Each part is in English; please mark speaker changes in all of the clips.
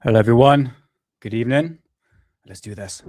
Speaker 1: Hello, everyone. Good evening. Let's do this.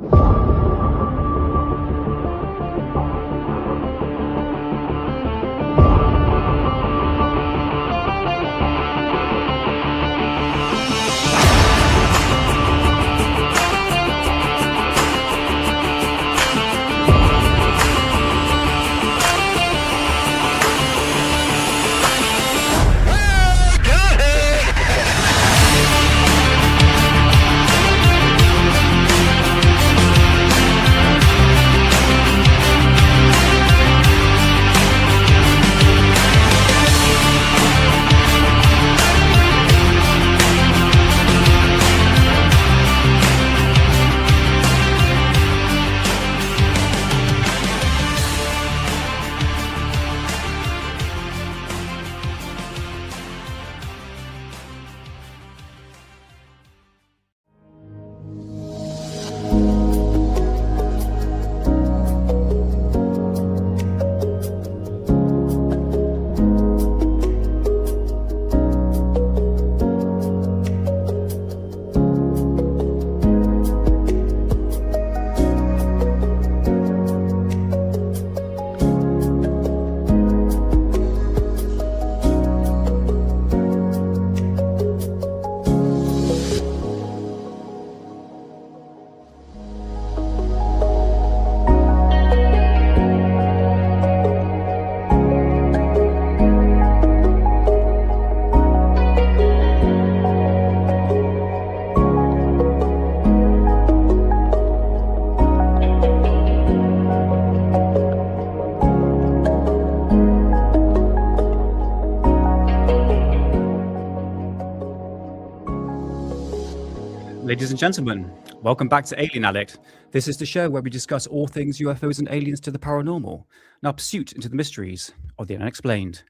Speaker 1: Ladies and gentlemen, welcome back to Alien Addict. This is the show where we discuss all things UFOs and aliens to the paranormal, and our pursuit into the mysteries of the unexplained.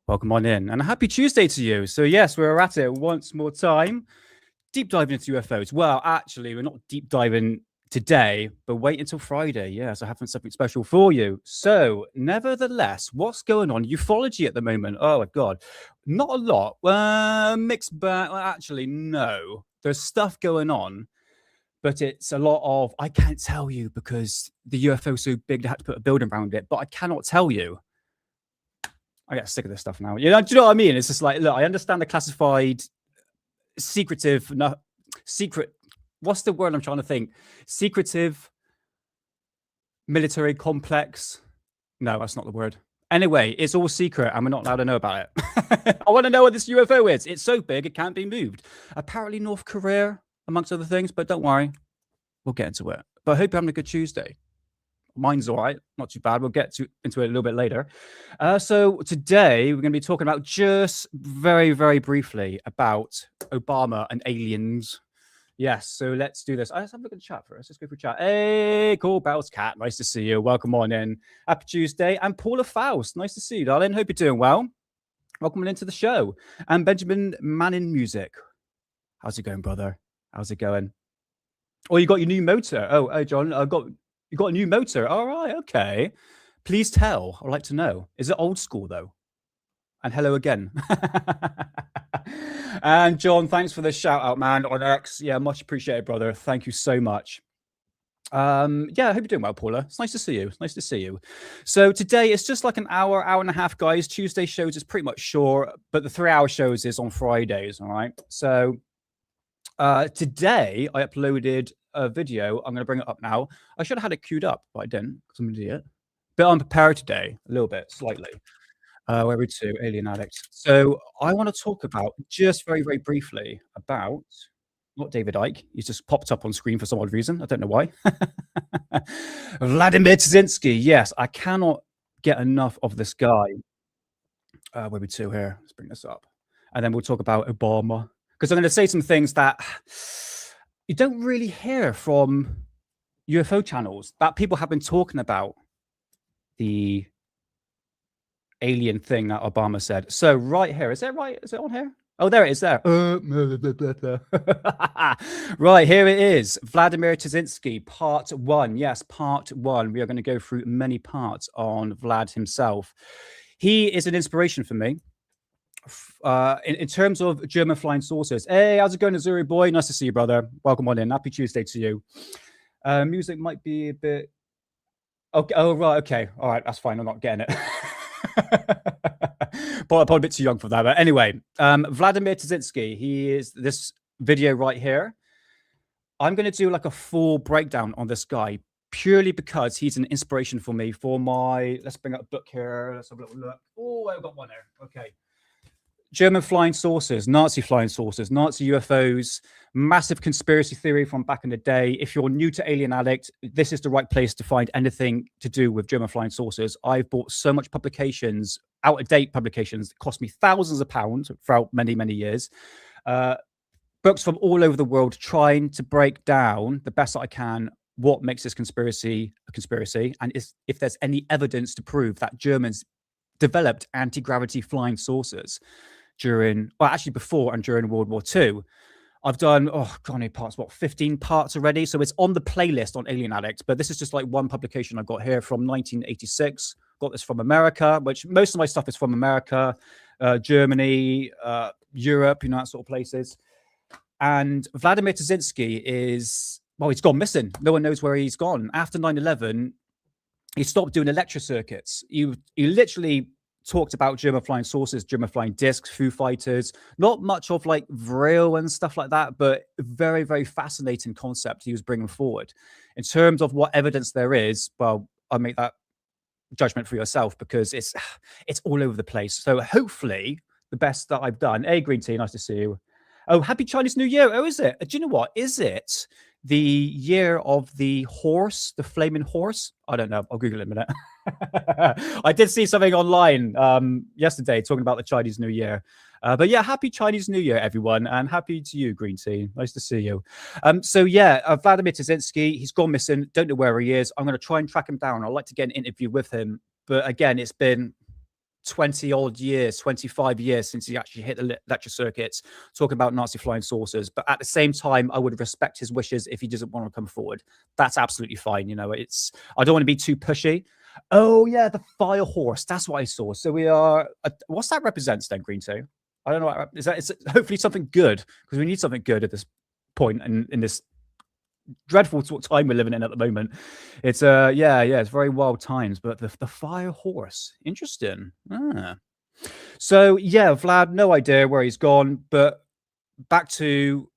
Speaker 1: Welcome on in, and a happy Tuesday to you. So yes, we're at it once more time, deep diving into UFOs. Well, actually, we're not deep diving today, but wait until Friday. Yes, I have something special for you. So nevertheless, what's going on? Ufology at the moment. Oh my God, not a lot. Mixed bag. Well, actually, no. There's stuff going on, but it's a lot of, I can't tell you because the UFO is so big they had to put a building around it, but I cannot tell you. I get sick of this stuff now. Do you know what I mean? It's just like, look, I understand the classified, secretive, secret, what's the word I'm trying to think? Secretive, military complex. No, that's not the word. Anyway, it's all secret and we're not allowed to know about it. I want to know what this UFO is. It's so big, it can't be moved. Apparently North Korea, amongst other things, but don't worry. We'll get into it. But I hope you're having a good Tuesday. Mine's all right. Not too bad. We'll get into it a little bit later. So today we're going to be talking about just very, very briefly about Obama and aliens. Yes, so let's do this. Let's have a look at the chat first. Let's go for chat. Hey, cool, Bells Cat. Nice to see you. Welcome on in. Happy Tuesday. And Paula Faust. Nice to see you, darling. Hope you're doing well. Welcome on into the show. And Benjamin Manning Music. How's it going, brother? How's it going? Oh, you got your new motor. Oh, John, you got a new motor. All right, okay. Please tell. I'd like to know. Is it old school, though? And hello again. And John, thanks for the shout out, man, on X. Yeah, much appreciated, brother. Thank you so much. Yeah, I hope you're doing well, Paula. It's nice to see you. It's nice to see you. So today it's just like an hour and a half, guys. Tuesday shows is pretty much short, but the 3-hour shows is on Fridays. All right. So today I uploaded a video. I'm going to bring it up now. I should have had it queued up, but I didn't because I'm an idiot. Bit unprepared today, a little bit, slightly. Where are we to? Alien Addict. So I want to talk about just very, very briefly about not David Icke. He's just popped up on screen for some odd reason. I don't know why. Vladimir Tzinski. Yes, I cannot get enough of this guy. Where are we to here? Let's bring this up. And then we'll talk about Obama. Because I'm going to say some things that you don't really hear from UFO channels that people have been talking about the alien thing that Obama said. So right here, is that right? Is it on here? Oh, there it is there. Right, here it is. Vladimir Tzinski, part 1. Yes, part 1. We are going to go through many parts on Vlad himself. He is an inspiration for me in terms of German flying saucers. Hey, how's it going, Azuri boy? Nice to see you, brother. Welcome on in. Happy Tuesday to you. Music might be a bit. Okay. Oh, right. Okay. All right. That's fine. I'm not getting it. Probably a bit too young for that. But anyway, Vladimir Tazinski, he is this video right here. I'm going to do like a full breakdown on this guy purely because he's an inspiration for me for my. Let's bring up a book here. Let's have a little look. Oh, I've got one there. Okay. German flying saucers, Nazi UFOs, massive conspiracy theory from back in the day. If you're new to Alien Addict, this is the right place to find anything to do with German flying saucers. I've bought so much publications, out-of-date publications, that cost me thousands of pounds throughout many, many years. Books from all over the world trying to break down the best that I can what makes this conspiracy a conspiracy, and if there's any evidence to prove that Germans developed anti-gravity flying saucers actually before and during World War II. I've done, parts, 15 parts already. So it's on the playlist on Alien Addict, but this is just like one publication I got here from 1986. Got this from America, which most of my stuff is from America, Germany, Europe, that sort of places. And Vladimir Tazinski he's gone missing. No one knows where he's gone. After 9/11, he stopped doing lecture circuits. He literally talked about German flying saucers, German flying discs, Foo Fighters, not much of like Vril and stuff like that, but very, very fascinating concept he was bringing forward. In terms of what evidence there is, well, I'll make that judgment for yourself because it's all over the place. So hopefully the best that I've done. Hey, Green Tea, nice to see you. Oh, happy Chinese New Year. Oh, is it? Do you know what? Is it the year of the horse, the flaming horse? I don't know. I'll Google it in a minute. I did see something online yesterday talking about the Chinese New Year. But yeah, happy Chinese New Year, everyone. And happy to you, Green Tea. Nice to see you. Vladimir Tazinski, he's gone missing. Don't know where he is. I'm going to try and track him down. I'd like to get an interview with him. But again, it's been 20-odd years, 25 years since he actually hit the lecture circuits talking about Nazi flying saucers. But at the same time, I would respect his wishes if he doesn't want to come forward. That's absolutely fine. I don't want to be too pushy. Oh, yeah, the fire horse. That's what I saw. So we are, what's that represents then, Green Tea? I don't know. It's hopefully something good because we need something good at this point in this dreadful sort of time we're living in at the moment. It's it's very wild times, but the fire horse, interesting. So yeah, Vlad, no idea where he's gone, but back to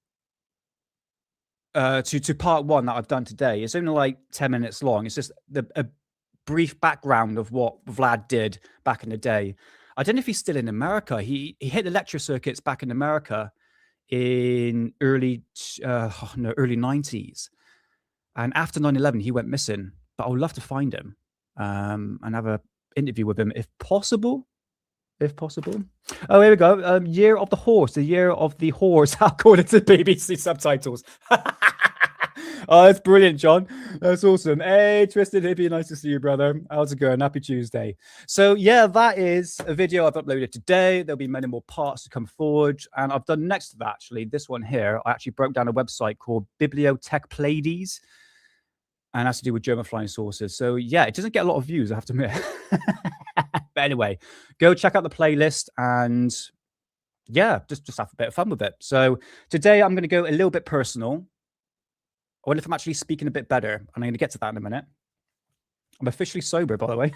Speaker 1: part one that I've done today. It's only like 10 minutes long. It's just a brief background of what Vlad did back in the day. I don't know if he's still in America. He hit the lecture circuits back in America in early 90s. And after 9/11, he went missing. But I would love to find him and have an interview with him if possible. Oh, here we go. Year of the Horse. The Year of the Horse. According to BBC subtitles. Oh, that's brilliant, John. That's awesome. Hey, Twisted Hippie. Nice to see you, brother. How's it going? Happy Tuesday. So, yeah, that is a video I've uploaded today. There'll be many more parts to come forward. And I've done next to that, actually, this one here. I actually broke down a website called Bibliotech Pleiades. And that's to do with German flying saucers. So, yeah, it doesn't get a lot of views, I have to admit. But anyway, go check out the playlist and, yeah, just have a bit of fun with it. So, today I'm going to go a little bit personal. I wonder if I'm actually speaking a bit better. And I'm going to get to that in a minute. I'm officially sober, by the way.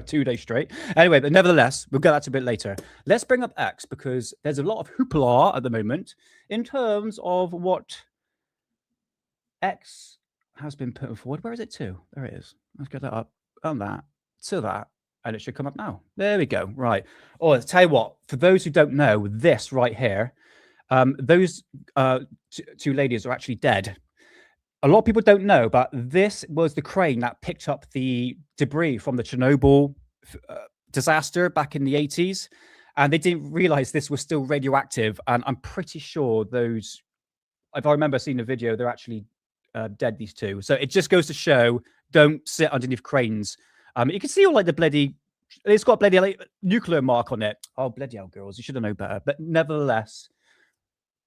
Speaker 1: 2 days straight. Anyway, but nevertheless, we'll get that to a bit later. Let's bring up X because there's a lot of hoopla at the moment in terms of what X has been put forward. Where is it to? There it is. Let's get that up. On that. To that. And it should come up now. There we go. Right. Oh, I'll tell you what. For those who don't know, this right here, those two ladies are actually dead. A lot of people don't know, but this was the crane that picked up the debris from the Chernobyl disaster back in the 80s. And they didn't realize this was still radioactive. And I'm pretty sure those, if I remember seeing the video, they're actually dead, these two. So it just goes to show, don't sit underneath cranes. You can see all like the bloody, it's got a bloody like, nuclear mark on it. Oh, bloody hell, girls, you should have known better. But nevertheless,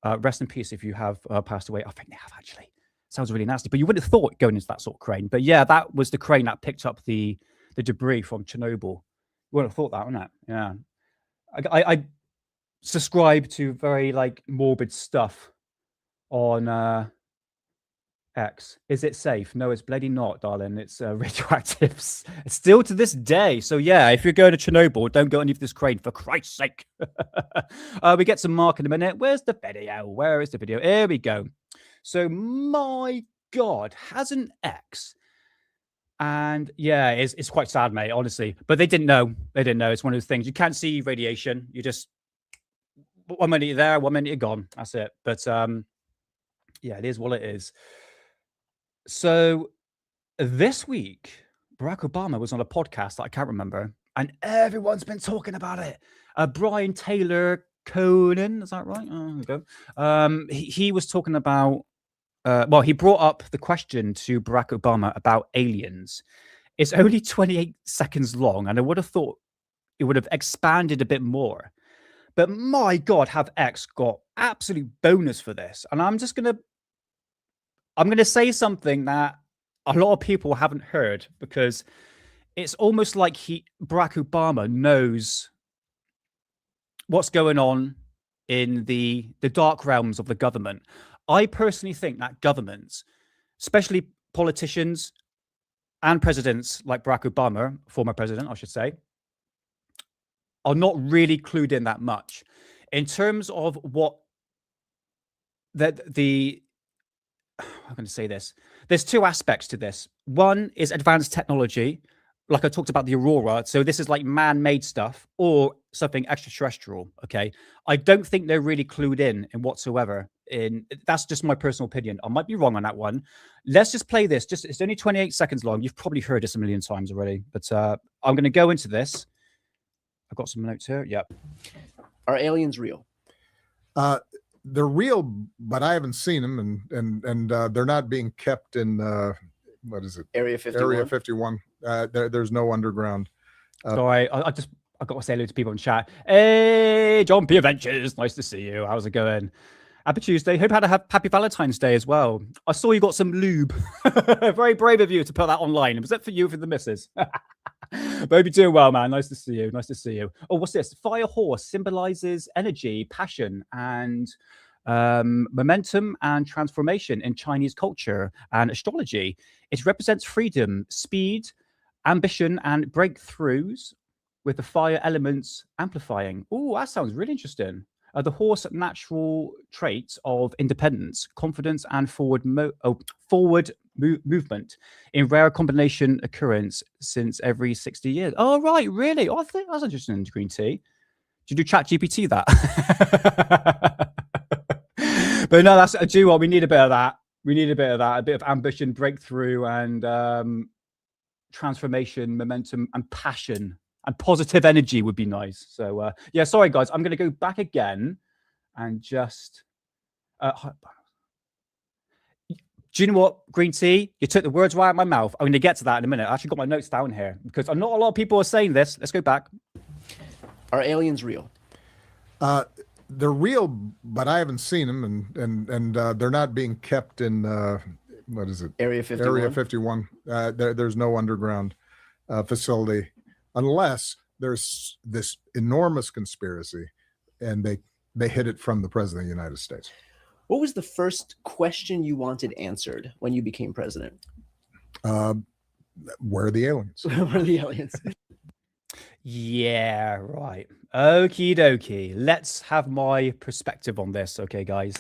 Speaker 1: rest in peace if you have passed away. I think they have actually. Sounds really nasty, but you wouldn't have thought going into that sort of crane. But yeah, that was the crane that picked up the debris from Chernobyl. You wouldn't have thought that, wouldn't it? Yeah. subscribe to very like morbid stuff on X. Is it safe? No, it's bloody not, darling. It's radioactive. Still to this day. So yeah, if you're going to Chernobyl, don't go underneath this crane, for Christ's sake. We get some Mark in a minute. Where's the video? Where is the video? Here we go. So my God, hasn't X? And yeah, it's quite sad, mate, honestly. But they didn't know. They didn't know. It's one of those things. You can't see radiation. You just 1 minute you're there, 1 minute you're gone. That's it. But yeah, it is what it is. So this week, Barack Obama was on a podcast that I can't remember, and everyone's been talking about it. Brian Taylor Conan, is that right? Oh, there we go. He was talking about, well, he brought up the question to Barack Obama about aliens. It's only 28 seconds long, and I would have thought it would have expanded a bit more. But my God, have X got absolute bonus for this. And I'm going to say something that a lot of people haven't heard, because it's almost like Barack Obama knows what's going on in the dark realms of the government. I personally think that governments, especially politicians and presidents like Barack Obama, former president, I should say, are not really clued in that much in terms of what I'm going to say this. There's two aspects to this. One is advanced technology, like I talked about the Aurora. So this is like man-made stuff or something extraterrestrial. Okay, I don't think they're really clued in whatsoever. That's just my personal opinion. I might be wrong on that one. Let's just play this. It's only 28 seconds long. You've probably heard this a million times already, but I'm going to go into this. I've got some notes here. Yep.
Speaker 2: Are aliens real?
Speaker 3: They're real, but I haven't seen them, and they're not being kept in what is it?
Speaker 2: Area 51.
Speaker 3: Area 51. There's no underground.
Speaker 1: Sorry, I got to say hello to people in chat. Hey, John P. Adventures, nice to see you. How's it going? Happy Tuesday. Hope you had a happy Valentine's Day as well. I saw you got some lube. Very brave of you to put that online. Was that for you or for the missus? But hope you're doing well, man. Nice to see you. Nice to see you. Oh, what's this? Fire horse symbolizes energy, passion, and momentum and transformation in Chinese culture and astrology. It represents freedom, speed, ambition, and breakthroughs, with the fire elements amplifying. Oh, that sounds really interesting. The horse natural traits of independence, confidence, and forward movement in rare combination occurrence since every 60 years. Oh, right, really? Oh, I think that's interesting, Green Tea. Did you chat GPT that? But no, do you know what? We need a bit of that. We need a bit of that, a bit of ambition, breakthrough, and transformation, momentum, and passion. And positive energy would be nice. So, yeah, sorry, guys. I'm going to go back again and just... do you know what, Green Tea? You took the words right out of my mouth. I'm going to get to that in a minute. I actually got my notes down here because not a lot of people are saying this. Let's go back.
Speaker 2: Are aliens real?
Speaker 3: They're real, but I haven't seen them, and they're not being kept in... what is it?
Speaker 2: Area 51.
Speaker 3: Area 51. There's no underground facility, unless there's this enormous conspiracy and they hid it from the president of the United States.
Speaker 2: What was the first question you wanted answered when you became president?
Speaker 3: Where are the aliens?
Speaker 2: Where are the aliens?
Speaker 1: Yeah, right. Okie dokie. Let's have my perspective on this. Okay, guys.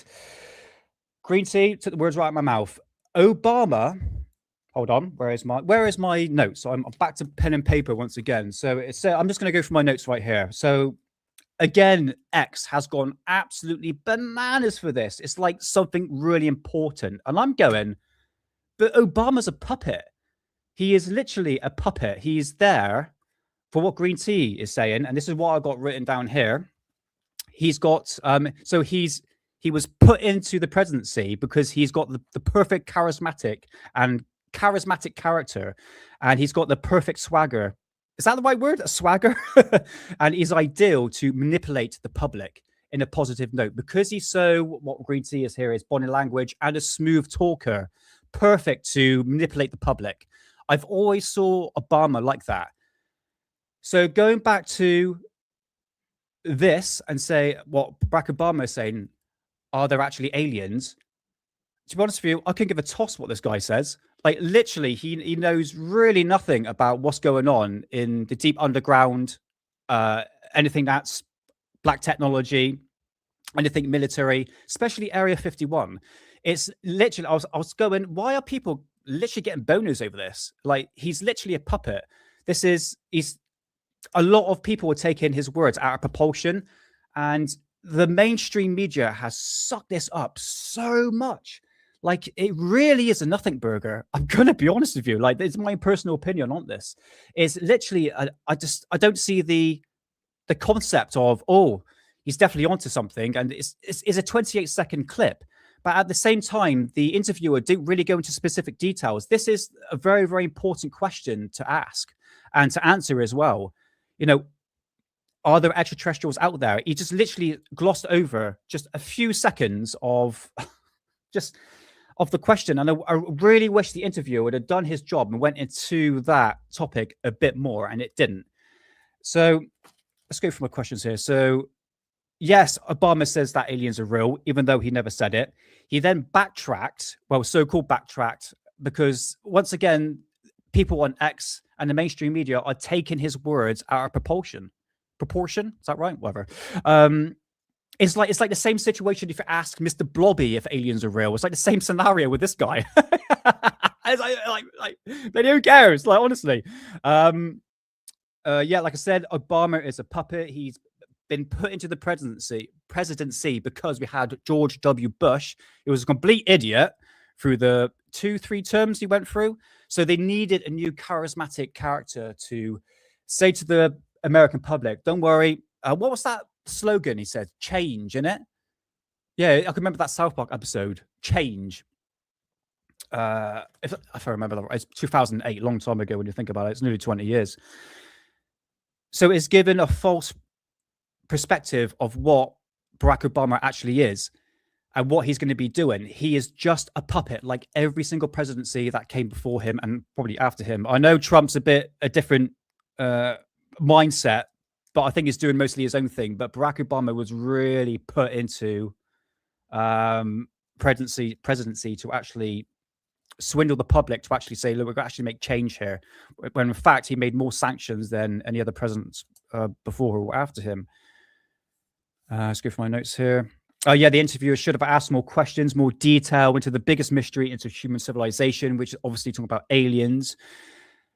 Speaker 1: Green Tea, took the words right out of my mouth. Obama... Hold on. Where is my notes? So I'm back to pen and paper once again. So I'm just going to go through my notes right here. So again, X has gone absolutely bananas for this. It's like something really important. And I'm going, but Obama's a puppet. He is literally a puppet. He's there for what Green Tea is saying. And this is what I got written down here. He's got, so he was put into the presidency because he's got the perfect charismatic character, and he's got the perfect swagger. Is that the right word? A swagger? And he's ideal to manipulate the public in a positive note because he's what Green Tea is here is body language and a smooth talker. Perfect to manipulate the public. I've always saw Obama like that. So going back to this and say what Barack Obama is saying, are there actually aliens? To be honest with you, I couldn't give a toss what this guy says. Like literally, he knows really nothing about what's going on in the deep underground, anything that's black technology, anything military, especially Area 51. It's literally, I was going, why are people literally getting boners over this? Like he's literally a puppet. He's a lot of people are taking his words out of proportion, and the mainstream media has sucked this up so much. Like it really is a nothing burger. I'm gonna be honest with you. Like it's my personal opinion on this. It's literally I don't see the concept of he's definitely onto something, and it's a 28-second clip. But at the same time, the interviewer didn't really go into specific details. This is a very, very important question to ask and to answer as well. You know, are there extraterrestrials out there? He just literally glossed over just a few seconds of the question. And I really wish the interviewer would have done his job and went into that topic a bit more, and it didn't. So let's go through my questions here. So yes, Obama says that aliens are real, even though he never said it. He then backtracked, so-called backtracked, because once again, people on X and the mainstream media are taking his words out of proportion. Proportion? Is that right? Whatever. It's like the same situation if you ask Mr. Blobby if aliens are real. It's like the same scenario with this guy. It's like but who cares? Like honestly. Yeah, like I said, Obama is a puppet. He's been put into the presidency because we had George W. Bush. He was a complete idiot through the 2-3 terms he went through. So they needed a new charismatic character to say to the American public, don't worry. What was that slogan he said? Change, in it? Yeah, I can remember that South Park episode, Change. If I remember that right, it's 2008, long time ago when you think about it. It's nearly 20 years. So it's given a false perspective of what Barack Obama actually is and what he's going to be doing. He is just a puppet, like every single presidency that came before him and probably after him. I know Trump's a different mindset, but I think he's doing mostly his own thing. But Barack Obama was really put into presidency to actually swindle the public, to actually say, look, we're going to actually make change here, when in fact he made more sanctions than any other presidents before or after him. Let's go for my notes here. Yeah, the interviewer should have asked more questions, more detail into the biggest mystery into human civilization, which is obviously talking about aliens.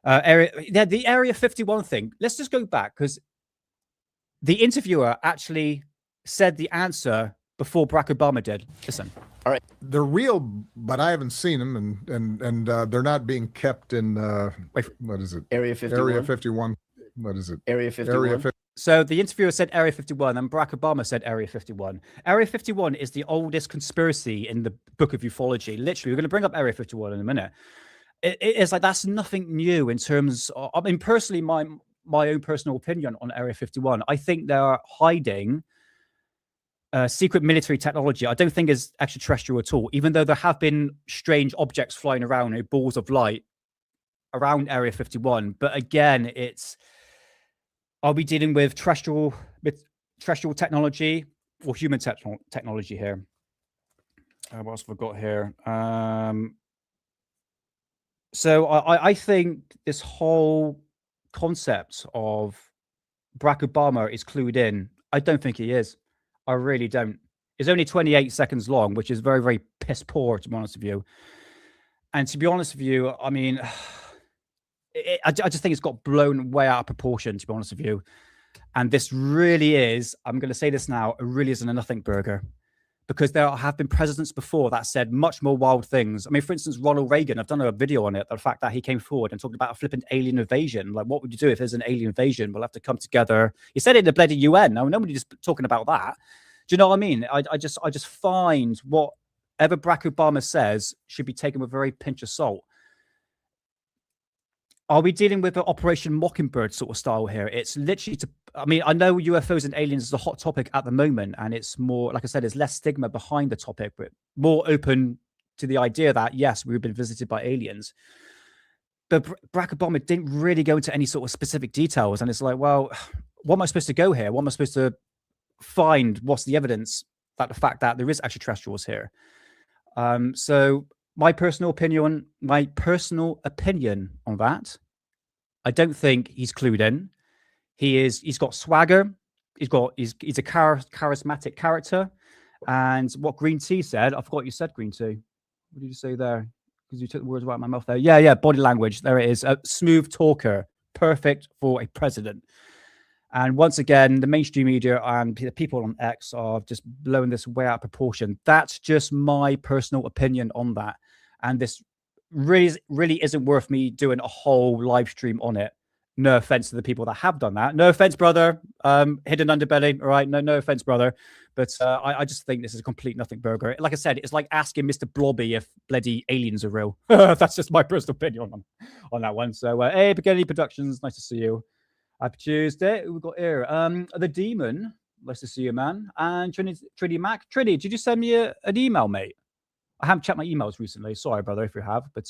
Speaker 1: The Area 51 thing. Let's just go back, because the interviewer actually said the answer before Barack Obama did. Listen.
Speaker 2: All right.
Speaker 3: They're real, but I haven't seen them, and they're not being kept in what is it?
Speaker 2: Area 51.
Speaker 3: Area 51. What is it?
Speaker 2: Area 51.
Speaker 1: So the interviewer said Area 51 and Barack Obama said Area 51. Area 51 is the oldest conspiracy in the book of ufology. Literally, we're going to bring up Area 51 in a minute. It's like that's nothing new in terms of, I mean, personally, my own personal opinion on Area 51. I think they're hiding secret military technology. I don't think is extraterrestrial at all, even though there have been strange objects flying around, balls of light around Area 51. But again, are we dealing with terrestrial technology or human technology here? What else have I got here? So I think this whole concept of Barack Obama is clued in. I don't think he is. I really don't. It's only 28 seconds long, which is very, very piss poor, to be honest with you. And to be honest with you, I mean, I just think it's got blown way out of proportion, to be honest with you. And this really is, I'm going to say this now, it really isn't a nothing burger. Because there have been presidents before that said much more wild things. I mean, for instance, Ronald Reagan, I've done a video on it, the fact that he came forward and talked about a flippant alien invasion. Like, what would you do if there's an alien invasion? We'll have to come together. He said it in the bloody UN. Now, nobody's just talking about that. Do you know what I mean? I just find whatever Barack Obama says should be taken with a very pinch of salt. Are we dealing with an Operation Mockingbird sort of style here? It's literally I mean, I know UFOs and aliens is a hot topic at the moment, and it's more, like I said, there's less stigma behind the topic, but more open to the idea that, yes, we've been visited by aliens. But Barack Obama didn't really go into any sort of specific details. And it's like, well, what am I supposed to go here? What am I supposed to find what's the evidence that the fact that there is extraterrestrials here. So my personal opinion on that, I don't think he's clued in. He's got swagger. He's a charismatic character. And what Green Tea said, I forgot what you said, Green Tea. What did you say there? Because you took the words right out of my mouth there. Yeah, body language. There it is. A smooth talker. Perfect for a president. And once again, the mainstream media and the people on X are just blowing this way out of proportion. That's just my personal opinion on that. And this really isn't worth me doing a whole live stream on it. No offense to the people that have done that. No offense, brother. Hidden underbelly. All right. No offense, brother. But I just think this is a complete nothing burger. Like I said, it's like asking Mr. Blobby if bloody aliens are real. That's just my personal opinion on that one. So, hey, Spaghetti Productions, nice to see you. Happy Tuesday. We've got here the Demon. Nice to see you, man. And Trinity Mac. Trinity, did you send me an email, mate? I haven't checked my emails recently. Sorry, brother, if you have. But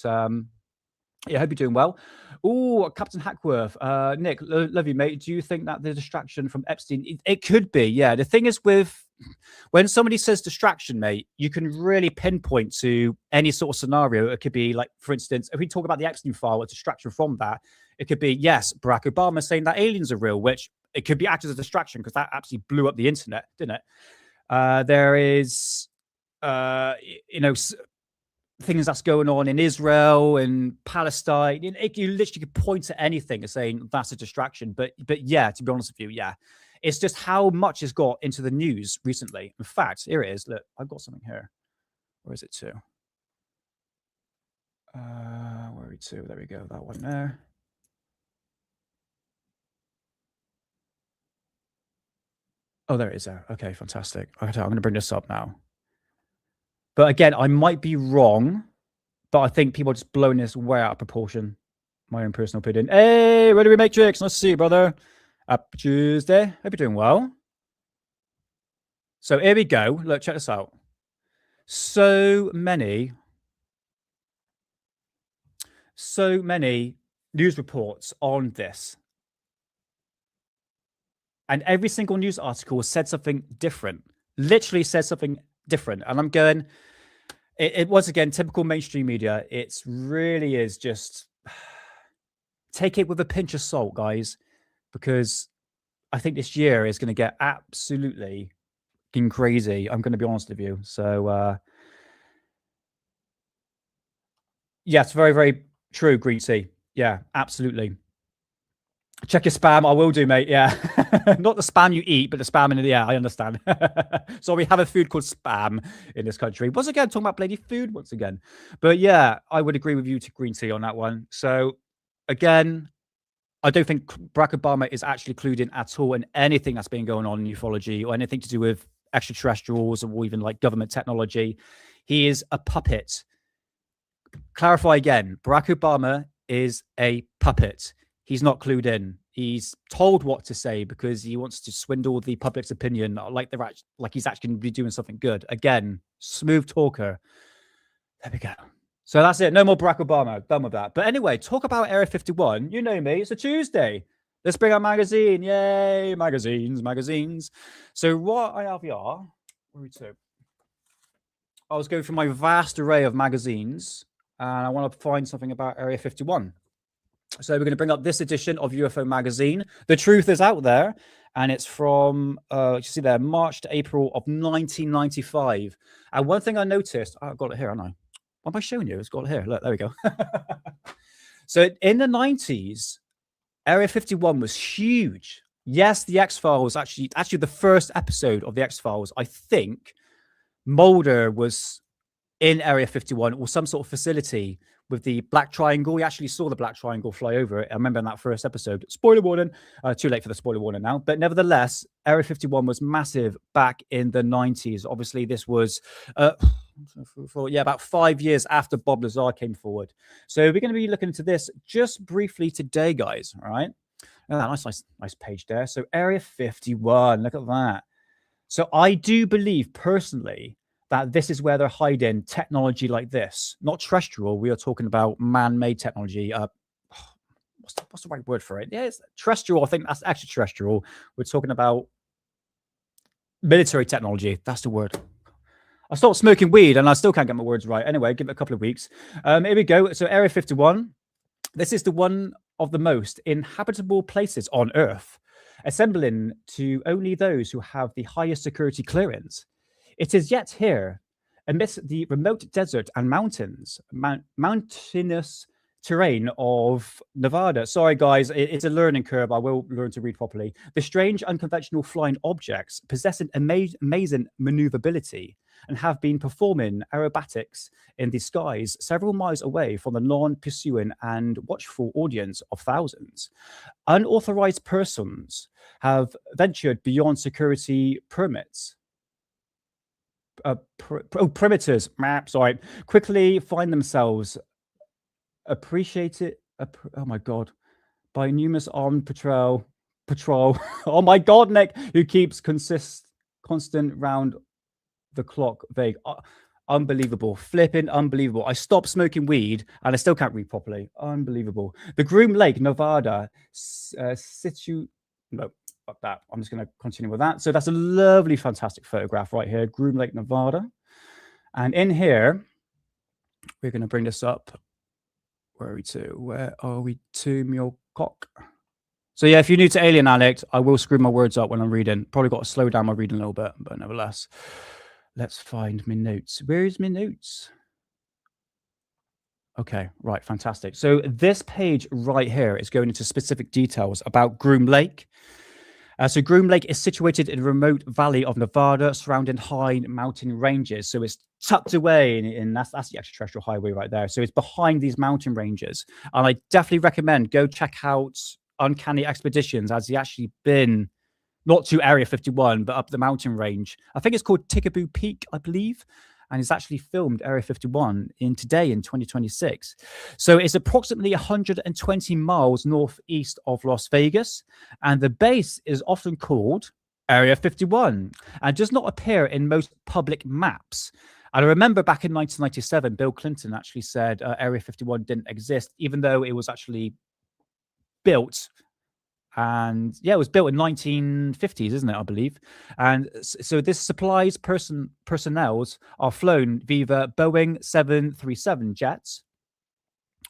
Speaker 1: yeah, I hope you're doing well. Oh, Captain Hackworth. Nick, love you, mate. Do you think that the distraction from Epstein? It could be, yeah. The thing is with when somebody says distraction, mate, you can really pinpoint to any sort of scenario. It could be like, for instance, if we talk about the Epstein file, a distraction from that, it could be, yes, Barack Obama saying that aliens are real, which it could be acted as a distraction because that actually blew up the internet, didn't it? There is, things that's going on in Israel and Palestine. You literally could point to anything and saying that's a distraction. But yeah, to be honest with you, yeah. It's just how much has got into the news recently. In fact, here it is. Look, I've got something here. Where is it to? Where are we to? There we go. That one there. Oh, there it is there. Okay, fantastic. Okay, I'm going to bring this up now. But again, I might be wrong, but I think people are just blowing this way out of proportion. My own personal opinion. Hey, Ready Matrix. Nice to see you, brother. Happy Tuesday. Hope you're doing well. So here we go. Look, check this out. So many news reports on this. And every single news article said something different. Literally said something different. And I'm going, it was, again, typical mainstream media. It really is just, take it with a pinch of salt, guys, because I think this year is going to get absolutely crazy. I'm going to be honest with you. So, yeah, it's very, very true, Green Tea. Yeah, absolutely. Check your spam. I will do, mate. Yeah. Not the spam you eat, but the spam in the air. I understand. So we have a food called spam in this country. Once again, talking about bloody food once again. But yeah, I would agree with you to Green Tea on that one. So again, I don't think Barack Obama is actually clued in at all in anything that's been going on in ufology or anything to do with extraterrestrials or even like government technology. He is a puppet. Clarify again, Barack Obama is a puppet. He's not clued in. He's told what to say because he wants to swindle the public's opinion, like he's actually going to be doing something good. Again, smooth talker. There we go. So that's it. No more Barack Obama. Done with that. But anyway, talk about Area 51. You know me. It's a Tuesday. Let's bring our magazine. Yay, magazines. So what I have here, where are we to? I was going through my vast array of magazines, and I want to find something about Area 51. So we're going to bring up this edition of UFO Magazine. The truth is out there, and it's from, you see there, March to April of 1995. And one thing I noticed, I've got it here, haven't I? What am I showing you? It's got it here. Look, there we go. So in the 90s, Area 51 was huge. Yes, the X-Files, actually the first episode of the X-Files, I think Mulder was in Area 51 or some sort of facility with the black triangle. We actually saw the black triangle fly over it. I remember in that first episode. Spoiler warning. Too late for the spoiler warning now. But nevertheless, Area 51 was massive back in the 90s. Obviously, this was, about 5 years after Bob Lazar came forward. So we're going to be looking into this just briefly today, guys. All right. Nice page there. So Area 51, look at that. So I do believe personally that this is where they're hiding technology like this. Not terrestrial. We are talking about man-made technology. What's the right word for it? Yeah, it's terrestrial. I think that's extraterrestrial. We're talking about military technology. That's the word. I stopped smoking weed and I still can't get my words right. Anyway, give it a couple of weeks. Here we go. So Area 51. This is the one of the most inhabitable places on Earth, assembling to only those who have the highest security clearance. It is yet here, amidst the remote desert and mountains, mountainous terrain of Nevada. Sorry, guys, it's a learning curve. I will learn to read properly. The strange, unconventional flying objects possessing amazing maneuverability and have been performing aerobatics in the skies several miles away from the non-pursuing and watchful audience of thousands. Unauthorized persons have ventured beyond security permits. Perimeters, sorry, quickly find themselves appreciated. Oh my god, by numerous armed patrol. Oh my god, Nick, who keeps constant round the clock vague. Unbelievable, flipping unbelievable. I stopped smoking weed and I still can't read properly. Unbelievable. The Groom Lake, Nevada, no, fuck that. I'm just going to continue with that. So that's a lovely, fantastic photograph right here, Groom Lake, Nevada. And in here, we're going to bring this up. Where are we to? Where are we to, Mule Cock? So yeah, if you're new to Alien Addict, I will screw my words up when I'm reading. Probably got to slow down my reading a little bit, but nevertheless. Let's find my notes. Where is my notes? Okay, right, fantastic. So this page right here is going into specific details about Groom Lake. So Groom Lake is situated in a remote valley of Nevada, surrounding high mountain ranges. So it's tucked away in that's the extraterrestrial highway right there. So it's behind these mountain ranges. And I definitely recommend go check out Uncanny Expeditions, as he actually been not to Area 51, but up the mountain range. I think it's called Tickaboo Peak, I believe. And it's actually filmed Area 51 in 2026. So it's approximately 120 miles northeast of Las Vegas. And the base is often called Area 51 and does not appear in most public maps. And I remember back in 1997, Bill Clinton actually said Area 51 didn't exist, even though it was actually built. And yeah, it was built in 1950s, isn't it? I believe. And so this supplies personnels are flown via Boeing 737 jets,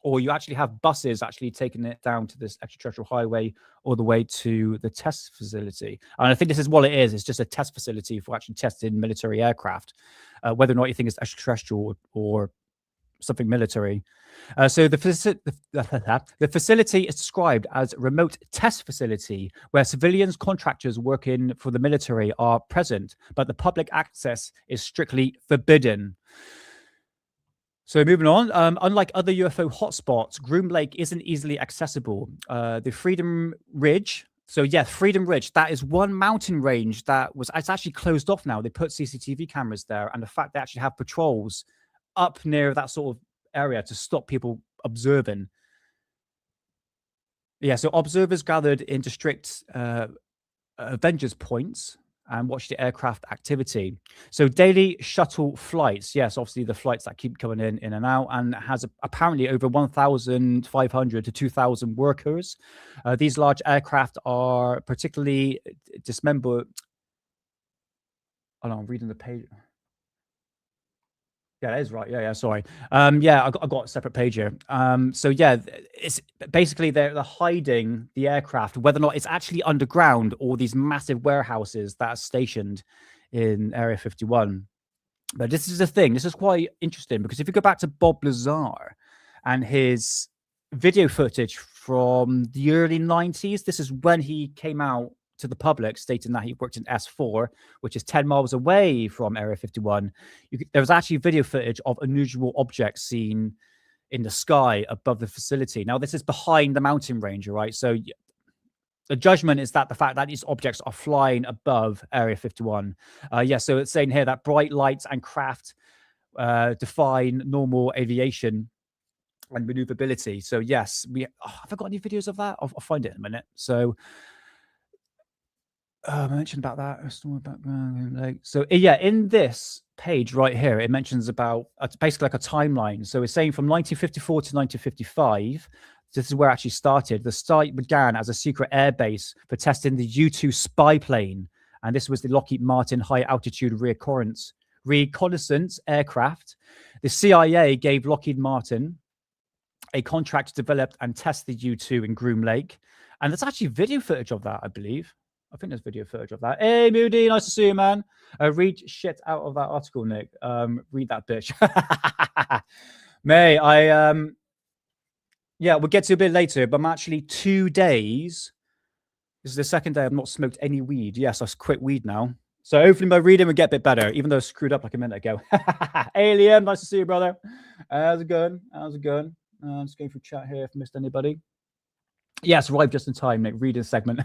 Speaker 1: or you actually have buses actually taking it down to this extraterrestrial highway all the way to the test facility. And I think this is what it is. It's just a test facility for actually testing military aircraft, whether or not you think it's extraterrestrial or something military. So the facility is described as a remote test facility where civilians, contractors working for the military are present, but the public access is strictly forbidden. So moving on, unlike other UFO hotspots, Groom Lake isn't easily accessible. The Freedom Ridge, so yeah, Freedom Ridge, that is one mountain range it's actually closed off now. They put CCTV cameras there, and the fact they actually have patrols up near that sort of area to stop people observing. Yeah, so observers gathered into strict Avengers points and watch the aircraft activity. So daily shuttle flights, yes, obviously the flights that keep coming in and out, and has apparently over 1,500 to 2,000 workers. These large aircraft are particularly dismembered. Oh no, I'm reading the page. Yeah, that is right. Yeah, sorry. Yeah, I got a separate page here. So yeah, it's basically they're hiding the aircraft, whether or not it's actually underground or these massive warehouses that are stationed in Area 51. But this is the thing. This is quite interesting because if you go back to Bob Lazar and his video footage from the early 90s, this is when he came out to the public stating that he worked in S4, which is 10 miles away from Area 51. There was actually video footage of unusual objects seen in the sky above the facility. Now, this is behind the mountain range, right? So the judgment is that the fact that these objects are flying above Area 51. Yeah, so it's saying here that bright lights and craft define normal aviation and maneuverability. So yes, have I got any videos of that? I'll find it in a minute. So I mentioned about that. So yeah, in this page right here, it mentions about it's basically like a timeline. So it's saying from 1954 to 1955. This is where it actually started. The site began as a secret air base for testing the U-2 spy plane And this was the Lockheed Martin high altitude reconnaissance aircraft. The CIA gave Lockheed Martin a contract to develop and test the U-2 in Groom Lake. And there's actually video footage of that, I believe. I think there's video footage of that. Hey, Moody, nice to see you, man. Read shit out of that article, Nick. Read that bitch. May I... yeah, we'll get to a bit later, but I'm actually 2 days. This is the second day I've not smoked any weed. Yes, I've quit weed now. So hopefully my reading will get a bit better, even though I screwed up like a minute ago. Alien, nice to see you, brother. How's it going? How's it going? I'm just going through chat here if I missed anybody. Yes, arrived just in time, Nick. Reading segment.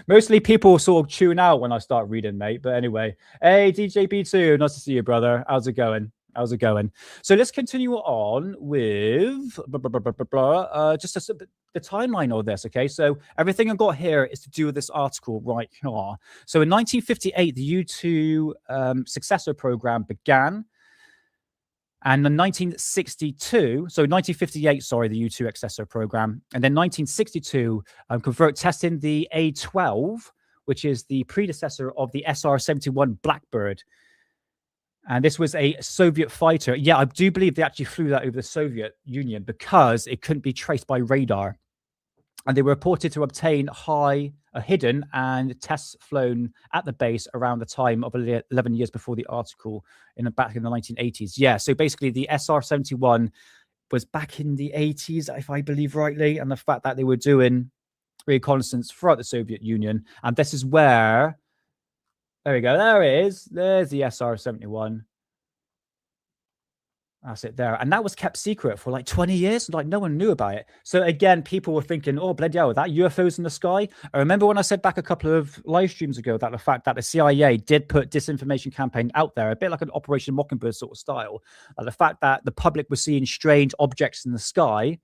Speaker 1: Mostly people sort of tune out when I start reading, mate. But anyway, hey, DJB2, nice to see you, brother. How's it going? How's it going? So let's continue on with just the timeline of this, okay? So everything I've got here is to do with this article right here. So in 1958, the U-2 successor program began. And in 1962, so 1958, sorry, the U-2 successor program. And then 1962, convert testing the A-12, which is the predecessor of the SR-71 Blackbird. And this was a Soviet fighter. Yeah, I do believe they actually flew that over the Soviet Union because it couldn't be traced by radar. And they were reported to obtain hidden and tests flown at the base around the time of 11 years before the article back in the 1980s. Yeah, so basically the SR-71 was back in the 80s, if I believe rightly, and the fact that they were doing reconnaissance throughout the Soviet Union. And this is where, there we go, there it is. There's the SR-71. That's it there. And that was kept secret for like 20 years. Like no one knew about it. So again, people were thinking, oh, bloody hell, that UFOs in the sky. I remember when I said back a couple of live streams ago that the fact that the CIA did put disinformation campaign out there, a bit like an Operation Mockingbird sort of style. The fact that the public was seeing strange objects in the sky.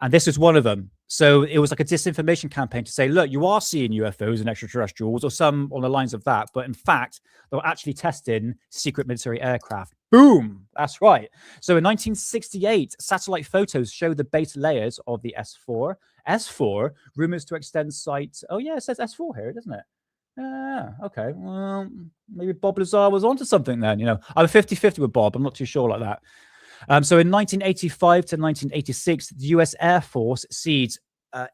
Speaker 1: And this is one of them. So it was like a disinformation campaign to say, look, you are seeing UFOs and extraterrestrials or some on the lines of that. But in fact, they were actually testing secret military aircraft. Boom. That's right. So in 1968, satellite photos show the base layers of the S4. S4, rumors to extend sight. Oh, yeah, it says S4 here, doesn't it? Okay. Well, maybe Bob Lazar was onto something then. You know, I'm 50-50 with Bob. I'm not too sure like that. So in 1985 to 1986, the US Air Force seized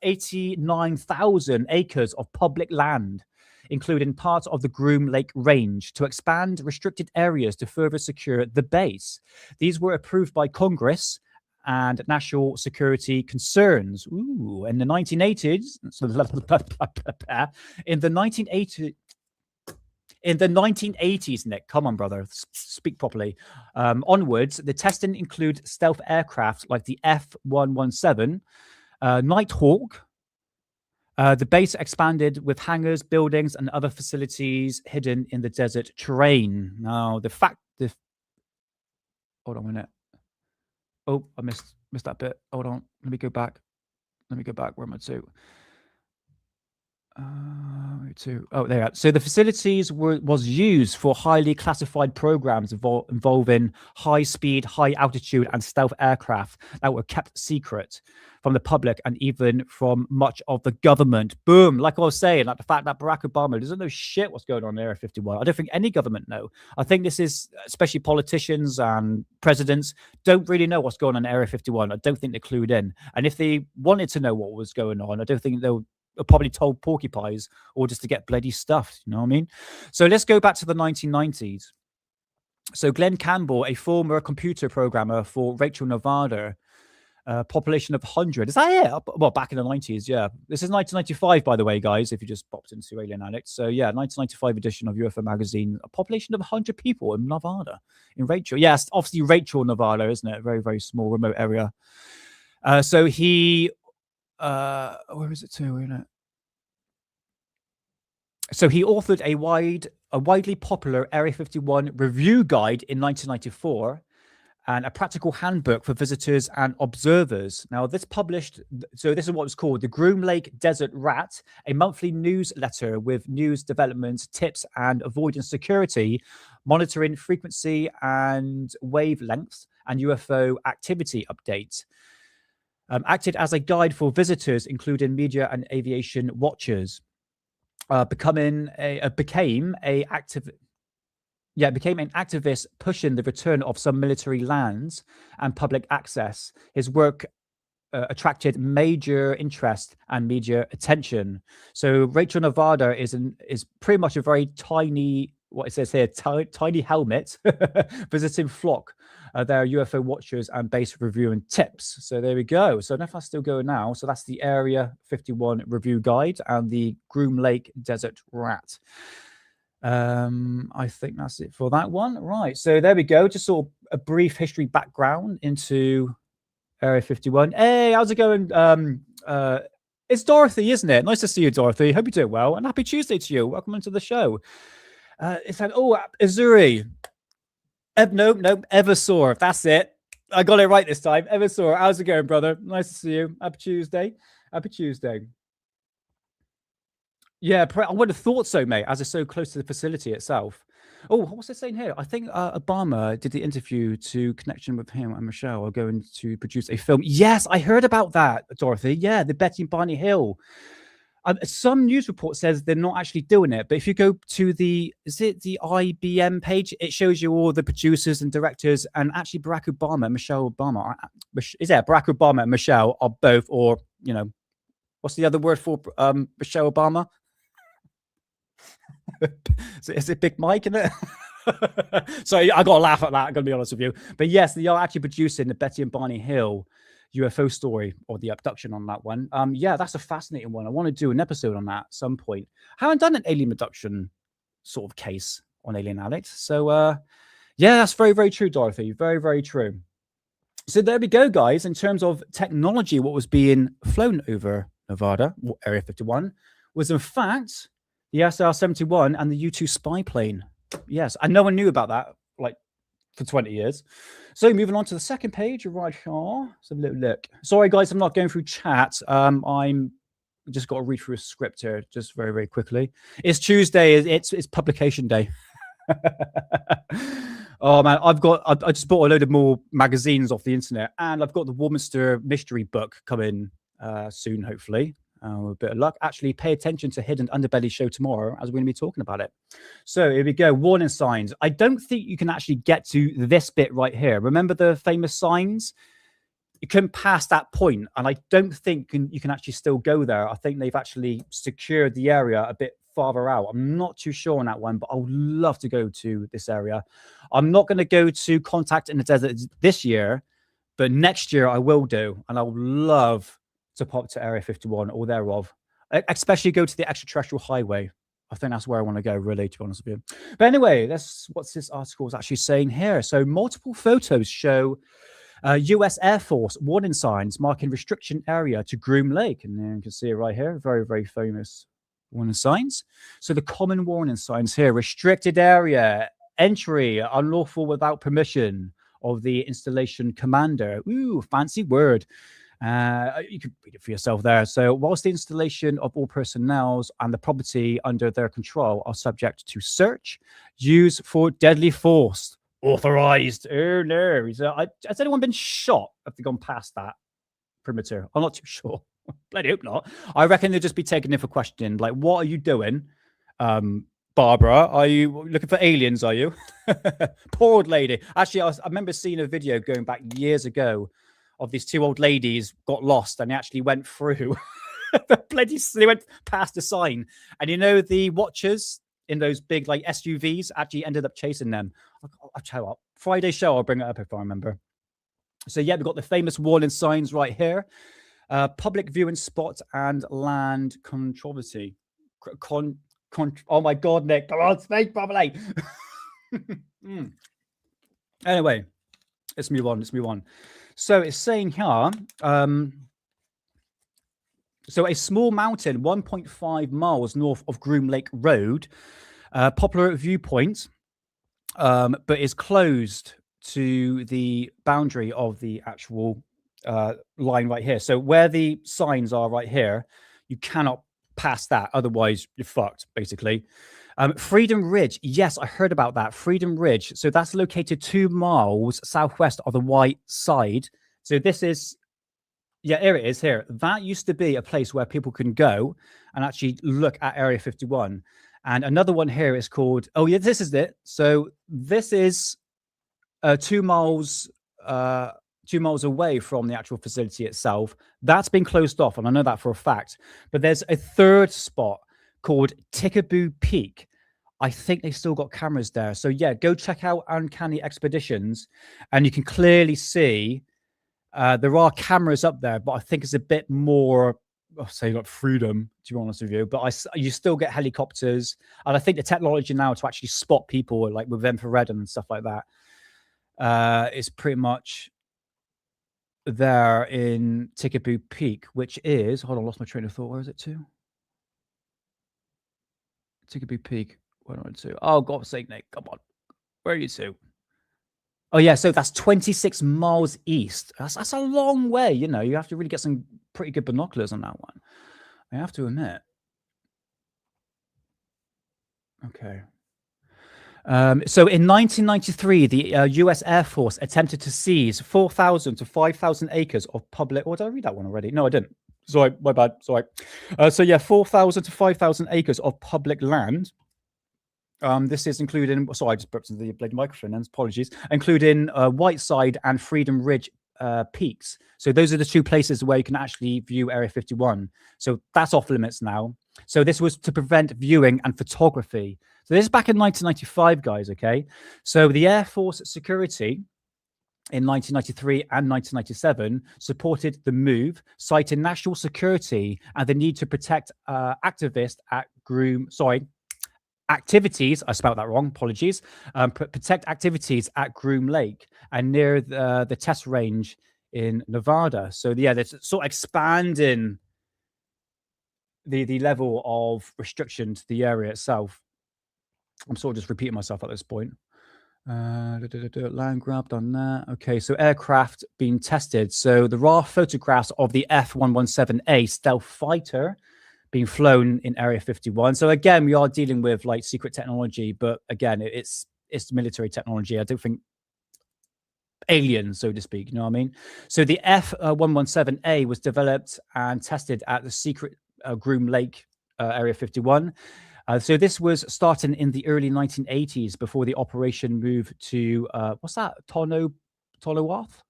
Speaker 1: 89,000 acres of public land, including part of the Groom Lake Range, to expand restricted areas to further secure the base. These were approved by Congress and national security concerns. Ooh, in the 1980s, in the 1980s, Nick, come on, brother, speak properly. Onwards, the testing include stealth aircraft like the F-117, Nighthawk. The base expanded with hangars, buildings, and other facilities hidden in the desert terrain. Now, hold on a minute. Oh, I missed that bit. Hold on. Let me go back. Where am I to? Oh, there. So the facilities was used for highly classified programs involving high speed, high altitude, and stealth aircraft that were kept secret from the public and even from much of the government. Boom! Like I was saying, like the fact that Barack Obama doesn't know shit what's going on in Area 51. I don't think any government know. I think this is especially politicians and presidents don't really know what's going on in Area 51. I don't think they're clued in. And if they wanted to know what was going on, I don't think they'll probably told porcupines or just to get bloody stuffed, you know what I mean? So let's go back to the 1990s. So Glenn Campbell, a former computer programmer for Rachel, Nevada, population of 100. Is that it? Well, back in the 90s, yeah. This is 1995, by the way, guys, if you just popped into Alien Addict. So yeah, 1995 edition of UFO magazine, a population of 100 people in Nevada, in Rachel. Yes, obviously Rachel, Nevada, isn't it? Very, very small, remote area. So he... where is it to? Isn't it? So he authored a widely popular Area 51 review guide in 1994 and a practical handbook for visitors and observers. Now, this is what it's called, the Groom Lake Desert Rat, a monthly newsletter with news developments, tips, and avoidance security, monitoring frequency and wavelengths, and UFO activity updates. Acted as a guide for visitors, including media and aviation watchers. became an activist pushing the return of some military lands and public access. His work attracted major interest and media attention. So Rachel Nevada is pretty much a very tiny, what it says here, tiny helmet visiting flock. There are UFO watchers and base reviewing tips. So there we go. So I don't know if that's still going now. So that's the Area 51 review guide and the Groom Lake Desert Rat. I think that's it for that one. Right. So there we go. Just sort of a brief history background into Area 51. Hey, how's it going? It's Dorothy, isn't it? Nice to see you, Dorothy. Hope you're doing well. And happy Tuesday to you. Welcome into the show. It's like, oh, Azuri. Nope, Eversaw. That's it. I got it right this time. Eversaw. How's it going, brother? Nice to see you. Happy Tuesday. Happy Tuesday. Yeah, I would have thought so, mate, as it's so close to the facility itself. Oh, what's it saying here? I think Obama did the interview to connection with him and Michelle are going to produce a film. Yes, I heard about that, Dorothy. Yeah, the Betty and Barney Hill. Some news report says they're not actually doing it, but if you go to the IBM page, it shows you all the producers and directors, and actually Barack Obama and Michelle Obama. Barack Obama and Michelle are both, or, you know, what's the other word for Michelle Obama? Is it Big Mike, isn't it? So I got to laugh at that, I'm going to be honest with you. But yes, they are actually producing the Betty and Barney Hill UFO story, or the abduction on that one. Yeah, that's a fascinating one. I want to do an episode on that at some point. I haven't done an alien abduction sort of case on Alien Addict. So yeah, that's very, very true, Dorothy. Very, very true. So there we go, guys. In terms of technology, what was being flown over Nevada, Area 51, was in fact the SR-71 and the U-2 spy plane. Yes, and no one knew about that, like, for 20 years. So moving on to the second page, right here. Let's have a little look. Sorry, guys, I'm not going through chat. I'm just got to read through a script here, just very, very quickly. It's Tuesday. It's publication day. Oh man, I just bought a load of more magazines off the internet, and I've got the Warminster mystery book coming soon, hopefully. With a bit of luck. Actually, pay attention to Hidden Underbelly show tomorrow, as we're going to be talking about it. So here we go. Warning signs. I don't think you can actually get to this bit right here. Remember the famous signs? You couldn't pass that point, and I don't think you can actually still go there. I think they've actually secured the area a bit farther out. I'm not too sure on that one, but I would love to go to this area. I'm not going to go to Contact in the Desert this year, but next year I will do, and I would love to pop to Area 51 or thereof, especially go to the extraterrestrial highway. I think that's where I want to go, really, to be honest with you. But anyway, that's what this article is actually saying here. So multiple photos show U.S. Air Force warning signs marking restriction area to Groom Lake. And then you can see it right here. Very, very famous warning signs. So the common warning signs here: restricted area, entry, unlawful without permission of the installation commander. Ooh, fancy word. You can read it for yourself there. So whilst the installation of all personnel and the property under their control are subject to search, use for deadly force authorized. Oh no. Has anyone been shot? Have they gone past that perimeter? I'm not too sure. Bloody hope not. I reckon they'll just be taken in for questioning. Like, what are you doing? Barbara, are you looking for aliens, are you? Poor old lady. Actually, I remember seeing a video going back years ago of these two old ladies got lost, and they actually went through they went past the sign, and you know the watchers in those big like SUVs actually ended up chasing them. I'll tell you what, Friday show I'll bring it up if I remember. So yeah, we've got the famous warning signs right here. Public viewing spot and land controversy. Oh my god, Nick, come on, speak properly. Anyway, let's move on. So it's saying here, so a small mountain 1.5 miles north of Groom Lake Road, popular viewpoint, but is closed to the boundary of the actual line right here. So where the signs are right here, you cannot pass that, otherwise you're fucked, basically. Freedom Ridge. Yes, I heard about that. Freedom Ridge. So that's located 2 miles southwest of the White Side. So this is Yeah, here it is here. That used to be a place where people can go and actually look at Area 51. And another one here is called, oh yeah, this is it. So this is 2 miles 2 miles away from the actual facility itself. That's been closed off, and I know that for a fact. But there's a third spot called Tickaboo Peak. I think they still got cameras there. So yeah, go check out Uncanny Expeditions, and you can clearly see there are cameras up there, but I think it's a bit more, I'll say, like freedom, to be honest with you. But you still get helicopters, and I think the technology now to actually spot people, like with infrared and stuff like that, is pretty much there in Tickaboo Peak, which is, hold on, I lost my train of thought. Where is it to? Tickaboo Peak. Where am I to? Oh, God's sake, Nick, come on. Where are you to? Oh yeah, so that's 26 miles east. That's a long way, you know. You have to really get some pretty good binoculars on that one, I have to admit. Okay. So in 1993, the US Air Force attempted to seize 4,000 to 5,000 acres of public. Or did I read that one already? No, I didn't. Sorry, my bad. Sorry. So yeah, 4,000 to 5,000 acres of public land. This is including, sorry, I just burped into the bloody microphone, and apologies, including Whiteside and Freedom Ridge peaks. So those are the 2 places where you can actually view Area 51. So that's off limits now. So this was to prevent viewing and photography. So this is back in 1995, guys, okay? So the Air Force security in 1993 and 1997 supported the move, citing national security and the need to protect activities at activities, I spelled that wrong, apologies, protect activities at Groom Lake and near the test range in Nevada. So yeah, they're sort of expanding the level of restriction to the area itself. I'm sort of just repeating myself at this point. Land grab, done that. Okay, so aircraft being tested. So there are photographs of the F-117A stealth fighter being flown in Area 51. So again, we are dealing with like secret technology, but again, it's military technology. I don't think aliens, so to speak, you know what I mean? So the F-117A was developed and tested at the secret Groom Lake Area 51. So this was starting in the early 1980s before the operation moved to, what's that? Tolowath?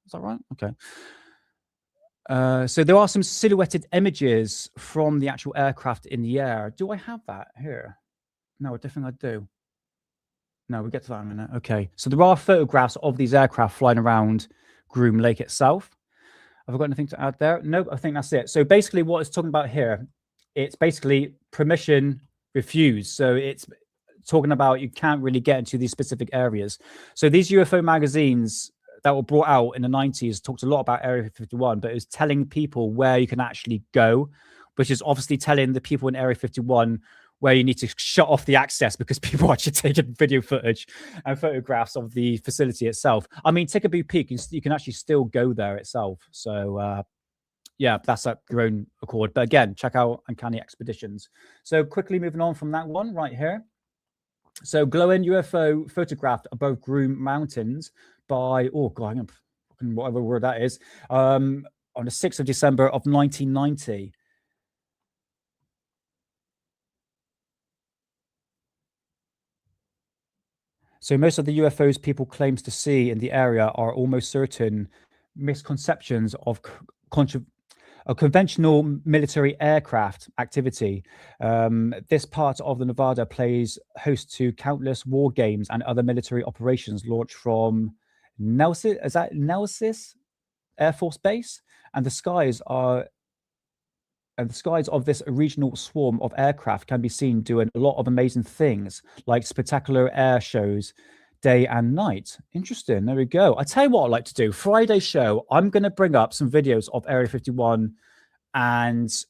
Speaker 1: Is that right? Okay. So there are some silhouetted images from the actual aircraft in the air. Do I have that here? No, I don't think I do. No, we'll get to that in a minute. Okay. So there are photographs of these aircraft flying around Groom Lake itself. Have I got anything to add there? Nope, I think that's it. So basically what it's talking about here, it's basically permission refused. So it's talking about you can't really get into these specific areas. So these UFO magazines that were brought out in the 90s talked a lot about Area 51, but it was telling people where you can actually go, which is obviously telling the people in Area 51 where you need to shut off the access because people are actually taking video footage and photographs of the facility itself. I mean, Tickaboo Peak, you can actually still go there itself. So, yeah, that's at your own accord. But again, check out Uncanny Expeditions. So quickly moving on from that one right here. So glowing UFO photographed above Groom Mountains by, oh God, whatever word that is, on the 6th of December of 1990. So most of the UFOs people claims to see in the area are almost certain misconceptions of a conventional military aircraft activity. This part of the Nevada plays host to countless war games and other military operations launched from Nelson, is that Nelsis Air Force Base? And the skies of this regional swarm of aircraft can be seen doing a lot of amazing things, like spectacular air shows day and night. Interesting. There we go. I tell you what I'd like to do. Friday show, I'm going to bring up some videos of Area 51 and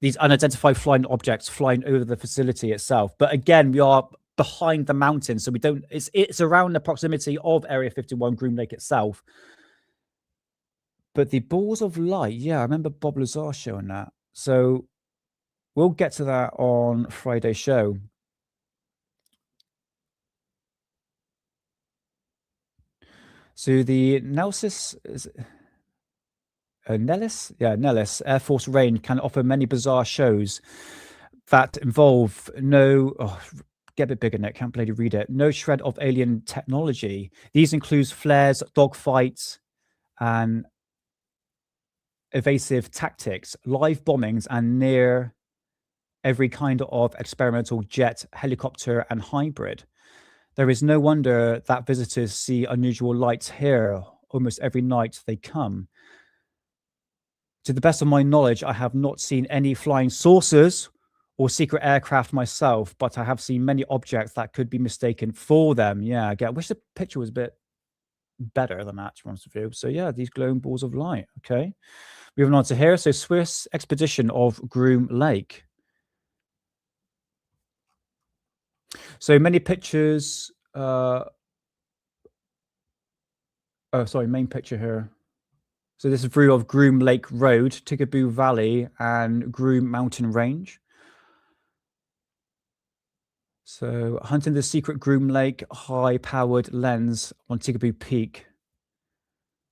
Speaker 1: these unidentified flying objects flying over the facility itself. But again, we are behind the mountain, so we don't, it's around the proximity of Area 51 Groom Lake itself. But the balls of light, yeah, I remember Bob Lazar showing that. So we'll get to that on Friday's show. So the Nelsis Nellis? Yeah, Nellis Air Force Range can offer many bizarre shows that involve get a bit bigger, Nick. Can't bloody read it. No shred of alien technology. These includes flares, dogfights, and evasive tactics, live bombings, and near every kind of experimental jet, helicopter, and hybrid. There is no wonder that visitors see unusual lights here almost every night they come. To the best of my knowledge, I have not seen any flying saucers or secret aircraft myself, but I have seen many objects that could be mistaken for them. Yeah, I wish the picture was a bit better than that, to be honest with you. So yeah, these glowing balls of light. Okay. Moving on to here. So Swiss expedition of Groom Lake. So many pictures. Main picture here. So this is view of Groom Lake Road, Tikaboo Valley, and Groom Mountain Range. So hunting the secret Groom Lake high-powered lens on Tikaboo Peak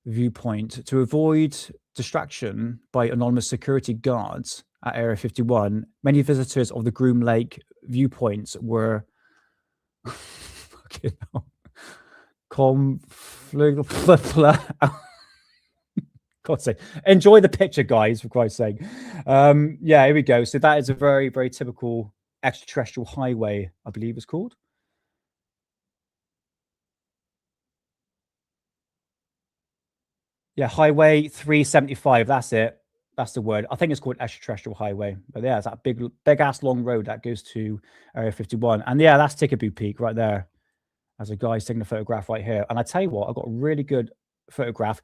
Speaker 1: viewpoint to avoid distraction by anonymous security guards at Area 51. Many visitors of the Groom Lake viewpoints were God's sake. Enjoy the picture, guys, for Christ's sake. Yeah, here we go. So that is a very, very typical extraterrestrial highway, I believe it's called. Yeah, Highway 375. That's it. That's the word. I think it's called extraterrestrial highway. But yeah, it's that big ass long road that goes to Area 51. And yeah, that's Tikaboo Peak right there. As a guy's taking a photograph right here. And I tell you what, I've got a really good photograph.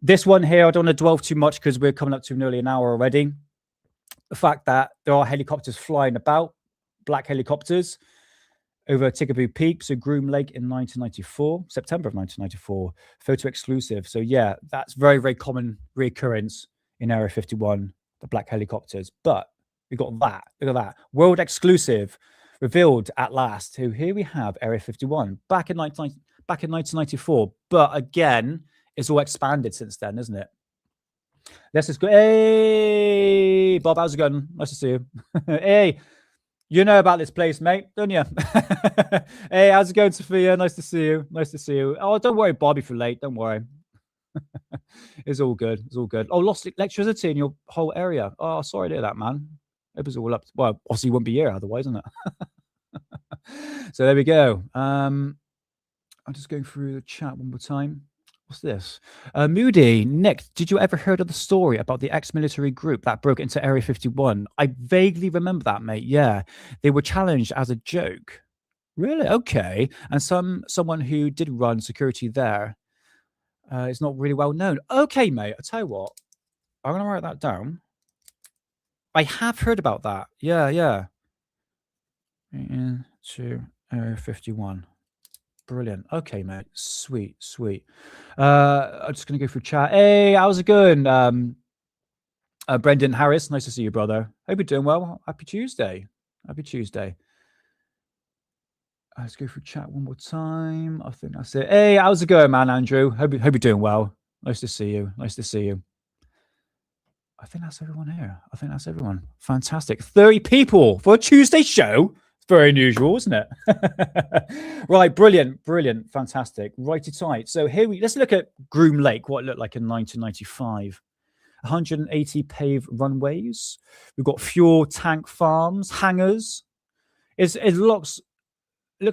Speaker 1: This one here, I don't want to dwell too much because we're coming up to nearly an hour already. The fact that there are helicopters flying about, black helicopters, over Tikaboo Peak, so Groom Lake in 1994, September of 1994, photo exclusive. So yeah, that's very, very common reoccurrence in Area 51, the black helicopters. But we got that, look at that, world exclusive, revealed at last. So here we have Area 51, back in 1994. But again, it's all expanded since then, isn't it? Let's just go. Hey, Bob, how's it going? Nice to see you. Hey, you know about this place, mate, don't you? Hey, how's it going, Sophia? Nice to see you. Nice to see you. Oh, don't worry, Bob, if you're late. Don't worry. It's all good. It's all good. Oh, lost electricity in your whole area. Oh, sorry to hear that, man. It was all up. Well, obviously, you wouldn't be here otherwise, isn't it? So there we go. I'm just going through the chat one more time. What's this? Moody, Nick, did you ever heard of the story about the ex-military group that broke into Area 51? I vaguely remember that, mate. Yeah, they were challenged as a joke. Really? Okay. And someone who did run security there is not really well known. Okay, mate. I'll tell you what. I'm going to write that down. I have heard about that. Yeah. Into Area 51. Brilliant. Okay, mate. Sweet. I'm just going to go through chat. Hey, how's it going? Brendan Harris, nice to see you, brother. Hope you're doing well. Happy Tuesday. Let's go through chat one more time. I think that's it. Hey, how's it going, man, Andrew? Hope you're doing well. Nice to see you. I think that's everyone here. Fantastic. 30 people for a Tuesday show. Very unusual, isn't it? Right, brilliant, fantastic. Righty tight. So here let's look at Groom Lake, what it looked like in 1995. 180 paved runways. We've got fuel tank farms, hangars. It looks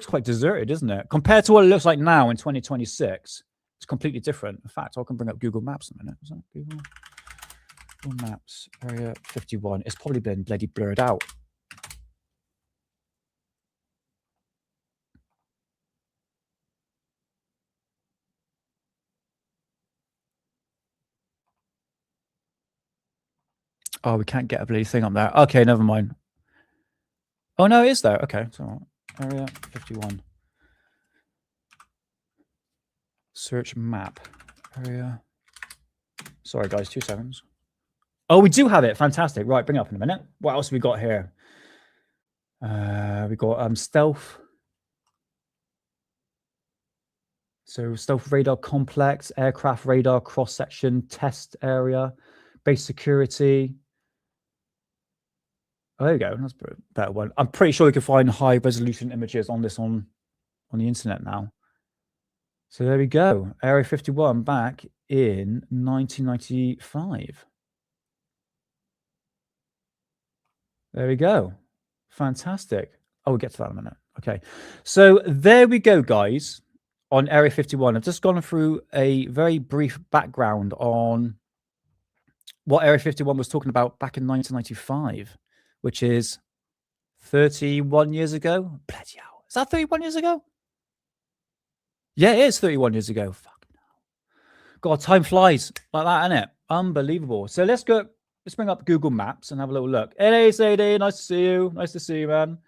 Speaker 1: quite deserted, isn't it? Compared to what it looks like now in 2026, it's completely different. In fact, I can bring up Google Maps in a minute. Is that Google Maps, Area 51? It's probably been bloody blurred out. Oh, we can't get a bloody thing up there. Okay, never mind. Oh, no, it is there. Okay, so Area 51. Search map. Area. Sorry, guys, 2 seconds. Oh, we do have it. Fantastic. Right, bring it up in a minute. What else have we got here? We got stealth. So stealth radar complex, aircraft radar cross-section test area, base security. Oh, there you go. That's a better one. I'm pretty sure you can find high resolution images on this on the internet now. So there we go. Area 51 back in 1995. There we go. Fantastic. Oh, we'll get to that in a minute. Okay. So there we go, guys, on Area 51. I've just gone through a very brief background on what Area 51 was talking about back in 1995, which is 31 years ago. Bloody hell. Is that 31 years ago? Yeah, it is 31 years ago. Fucking hell. God, time flies like that, isn't it? Unbelievable. So let's bring up Google Maps and have a little look. Hey, Sadie, nice to see you. Nice to see you, man.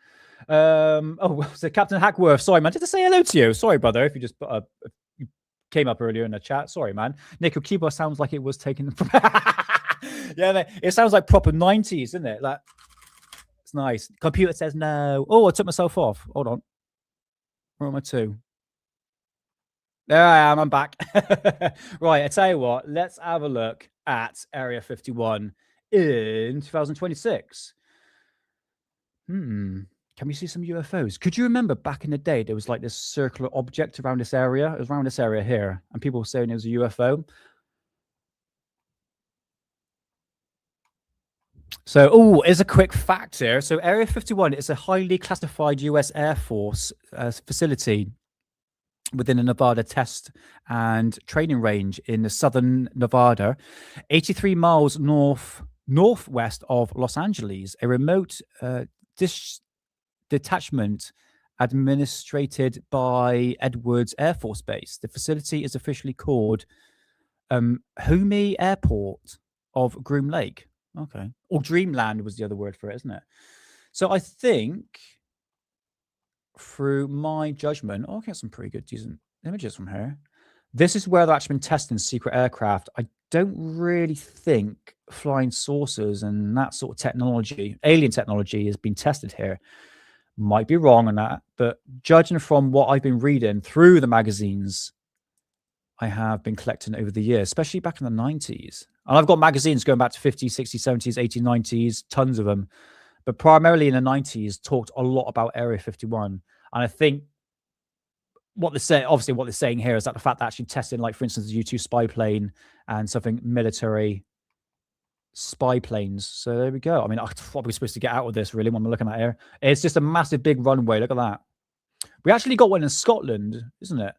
Speaker 1: Oh, so Captain Hackworth. Sorry, man. Did I say hello to you? Sorry, brother, if you just you came up earlier in the chat. Sorry, man. Nick, your keyboard sounds like it was taken from... Yeah, mate, it sounds like proper 90s, isn't it? Like, it's nice. Computer says no. Oh, I took myself off. Hold on. Where am I to? There I am. I'm back. Right. I tell you what. Let's have a look at Area 51 in 2026. Can we see some UFOs? Could you remember back in the day there was like this circular object around this area? It was around this area here, and people were saying it was a UFO. So, oh, here's a quick fact here. So, Area 51 is a highly classified U.S. Air Force facility within a Nevada test and training range in the southern Nevada, 83 miles northwest of Los Angeles. A remote detachment administrated by Edwards Air Force Base. The facility is officially called Homey Airport of Groom Lake. Okay. Or Dreamland was the other word for it, isn't it? So I think through my judgment, I'll get some pretty good, decent images from here. This is where they've actually been testing secret aircraft. I don't really think flying saucers and that sort of technology, alien technology, has been tested here. Might be wrong on that, but judging from what I've been reading through the magazines I have been collecting over the years, especially back in the 90s. And I've got magazines going back to 50s, 60s, 70s, 80s, 90s, tons of them. But primarily in the 90s, talked a lot about Area 51. And I think what they're saying, obviously what they're saying here is that the fact that actually testing, like, for instance, the U-2 spy plane and something military spy planes. So there we go. I mean, what are we supposed to get out of this, really, when we're looking at here? It's just a massive big runway. Look at that. We actually got one in Scotland, isn't it?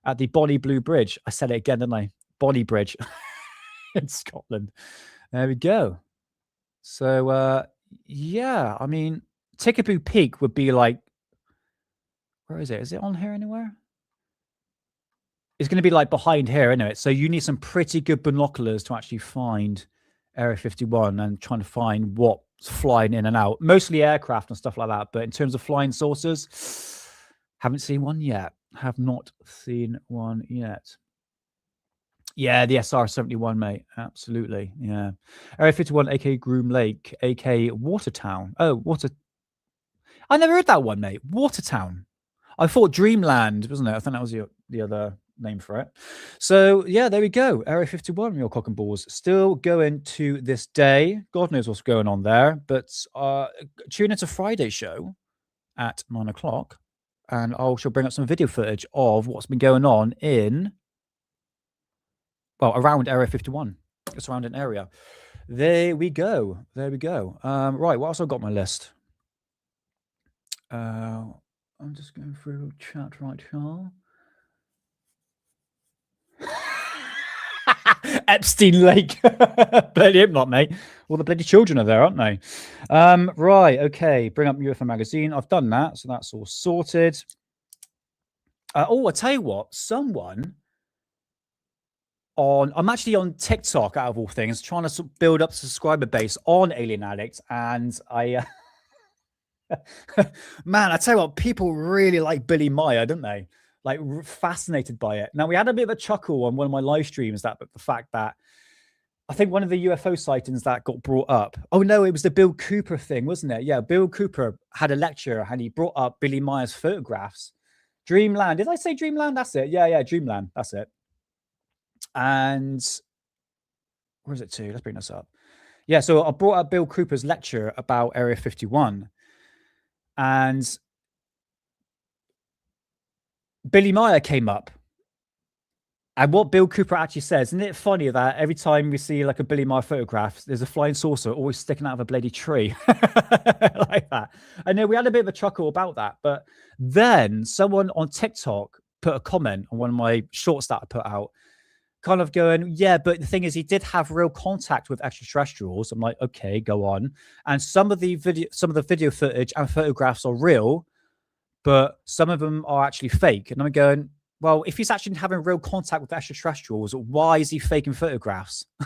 Speaker 1: At the Bonnie Blue Bridge. I said it again, didn't I? Bonnie Bridge in Scotland. There we go. So, yeah, I mean, Tickaboo Peak would be like, where is it? Is it on here anywhere? It's going to be like behind here, isn't it? So you need some pretty good binoculars to actually find Area 51 and trying to find what's flying in and out. Mostly aircraft and stuff like that. But in terms of flying saucers, haven't seen one yet. Have not seen one yet. Yeah, the SR-71, mate. Absolutely. Yeah. Area 51, aka Groom Lake, aka Watertown. Oh, I never heard that one, mate. Watertown. I thought Dreamland, wasn't it? I think that was the other name for it. So, yeah, there we go. Area 51, your cock and balls. Still going to this day. God knows what's going on there. But tune into Friday's show at 9 o'clock. And I shall bring up some video footage of what's been going on around Area 51, the surrounding area. There we go. There we go. Right, what else I've got on my list? I'm just going through chat right here. Epstein Lake. Bloody hope not, mate. All the bloody children are there, aren't they? Right, okay. Bring up UFO magazine. I've done that, so that's all sorted. I tell you what, I'm actually on TikTok, out of all things, trying to build up a subscriber base on Alien Addict, and I man, I tell you what, people really like Billy Meyer, don't they? Like, fascinated by it. Now, we had a bit of a chuckle on one of my live streams that the fact that I think one of the UFO sightings that got brought up. Oh no, it was the Bill Cooper thing, wasn't it? Yeah, Bill Cooper had a lecture and he brought up Billy Meyer's photographs. Dreamland. Did I say Dreamland? That's it. Yeah, Dreamland. That's it. And where is it to? Let's bring this up. Yeah, so I brought up Bill Cooper's lecture about Area 51. And Billy Meyer came up. And what Bill Cooper actually says, isn't it funny that every time we see like a Billy Meyer photograph, there's a flying saucer always sticking out of a bloody tree like that. I know we had a bit of a chuckle about that, but then someone on TikTok put a comment on one of my shorts that I put out, kind of going, yeah, but the thing is, he did have real contact with extraterrestrials. I'm like, okay, go on. And some of the video footage and photographs are real, but some of them are actually fake. And I'm going, well, if he's actually having real contact with extraterrestrials, why is he faking photographs? Do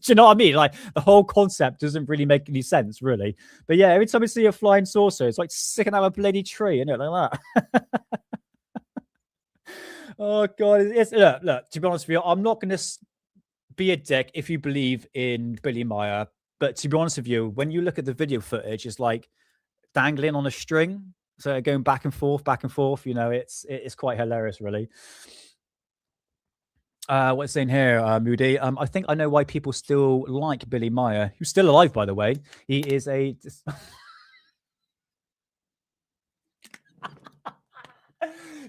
Speaker 1: you know what I mean? Like, the whole concept doesn't really make any sense, really. But yeah, every time I see a flying saucer, it's like sticking out of a bloody tree, isn't it? Like that. Oh, God. Look, to be honest with you, I'm not going to be a dick if you believe in Billy Meyer. But to be honest with you, when you look at the video footage, it's like dangling on a string. So going back and forth, you know, it's quite hilarious, really. What's saying here, Moody? I think I know why people still like Billy Meyer, who's still alive, by the way. He is a...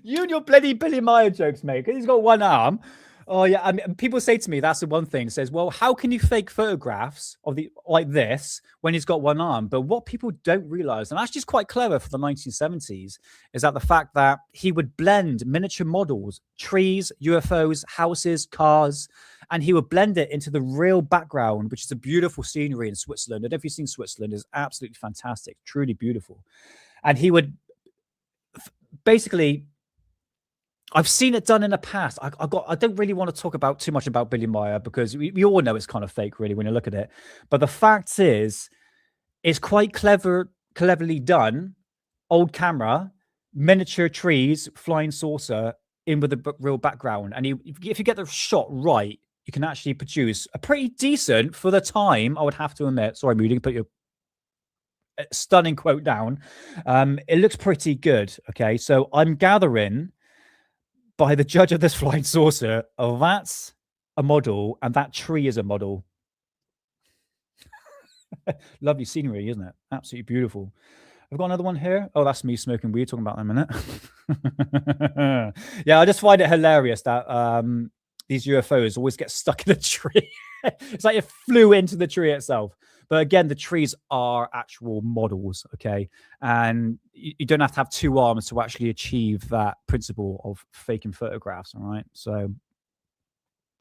Speaker 1: You and your bloody Billy Meyer jokes, mate, because he's got one arm. Oh, yeah. I mean, people say to me, that's the one thing. Says, well, how can you fake photographs of like this when he's got one arm? But what people don't realize, and actually is quite clever for the 1970s, is that the fact that he would blend miniature models, trees, UFOs, houses, cars, and he would blend it into the real background, which is a beautiful scenery in Switzerland. I don't know if you've seen Switzerland. It's absolutely fantastic, truly beautiful. And he would basically... I've seen it done in the past. I don't really want to talk about too much about Billy Meyer because we all know it's kind of fake, really, when you look at it. But the fact is, it's quite cleverly done. Old camera, miniature trees, flying saucer in with a real background. And if you get the shot right, you can actually produce a pretty decent, for the time, I would have to admit. Sorry, Moody, put your stunning quote down. It looks pretty good. Okay, so I'm gathering by the judge of this flying saucer, oh, that's a model, and that tree is a model. Lovely scenery, isn't it? Absolutely beautiful. I've got another one here. Oh, that's me smoking weed, talking about that in a minute. Yeah, I just find it hilarious that these UFOs always get stuck in a tree. It's like it flew into the tree itself. But again, the trees are actual models, okay? And you don't have to have two arms to actually achieve that principle of faking photographs, all right? So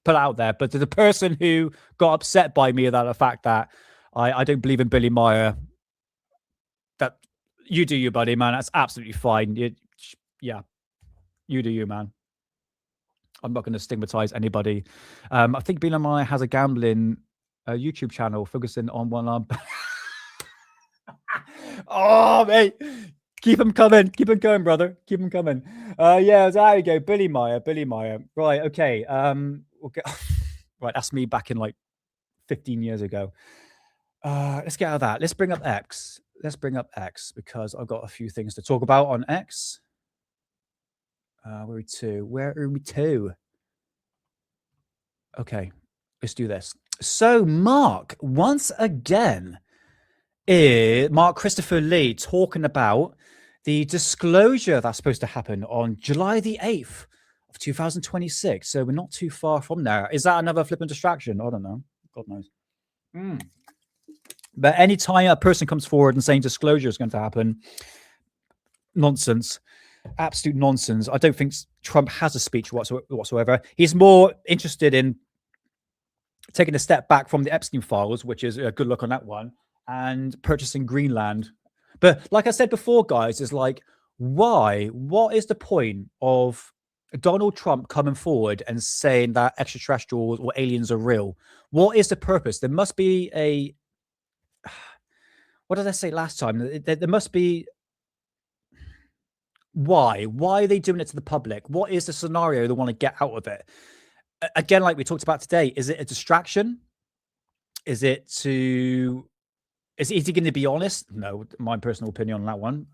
Speaker 1: put it out there. But to the person who got upset by me about the fact that I don't believe in Billy Meyer, that you do you, buddy, man. That's absolutely fine. Yeah, you do you, man. I'm not going to stigmatize anybody. I think Billy Meyer has a gambling YouTube channel focusing on one arm. Oh, mate. Keep them coming. Keep them going, brother. Keep them coming. Yeah, there you go. Billy Meyer. Right, okay. Right, that's me back in like 15 years ago. Let's get out of that. Let's bring up X. Because I've got a few things to talk about on X. Where are we to? Okay, let's do this. So Mark, once again, Mark Christopher Lee talking about the disclosure that's supposed to happen on July the 8th of 2026. So we're not too far from there. Is that another flipping distraction? I don't know. God knows. But anytime a person comes forward and saying disclosure is going to happen, nonsense. Absolute nonsense. I don't think Trump has a speech whatsoever. He's more interested in taking a step back from the Epstein files, which is a good look on that one, and purchasing Greenland. But like I said before, guys, is like, why? What is the point of Donald Trump coming forward and saying that extraterrestrials or aliens are real? What is the purpose? There must be a... What did I say last time? There must be... Why? Why are they doing it to the public? What is the scenario they want to get out of it? Again, like we talked about today, is it a distraction? Is he going to be honest? No, my personal opinion on that one.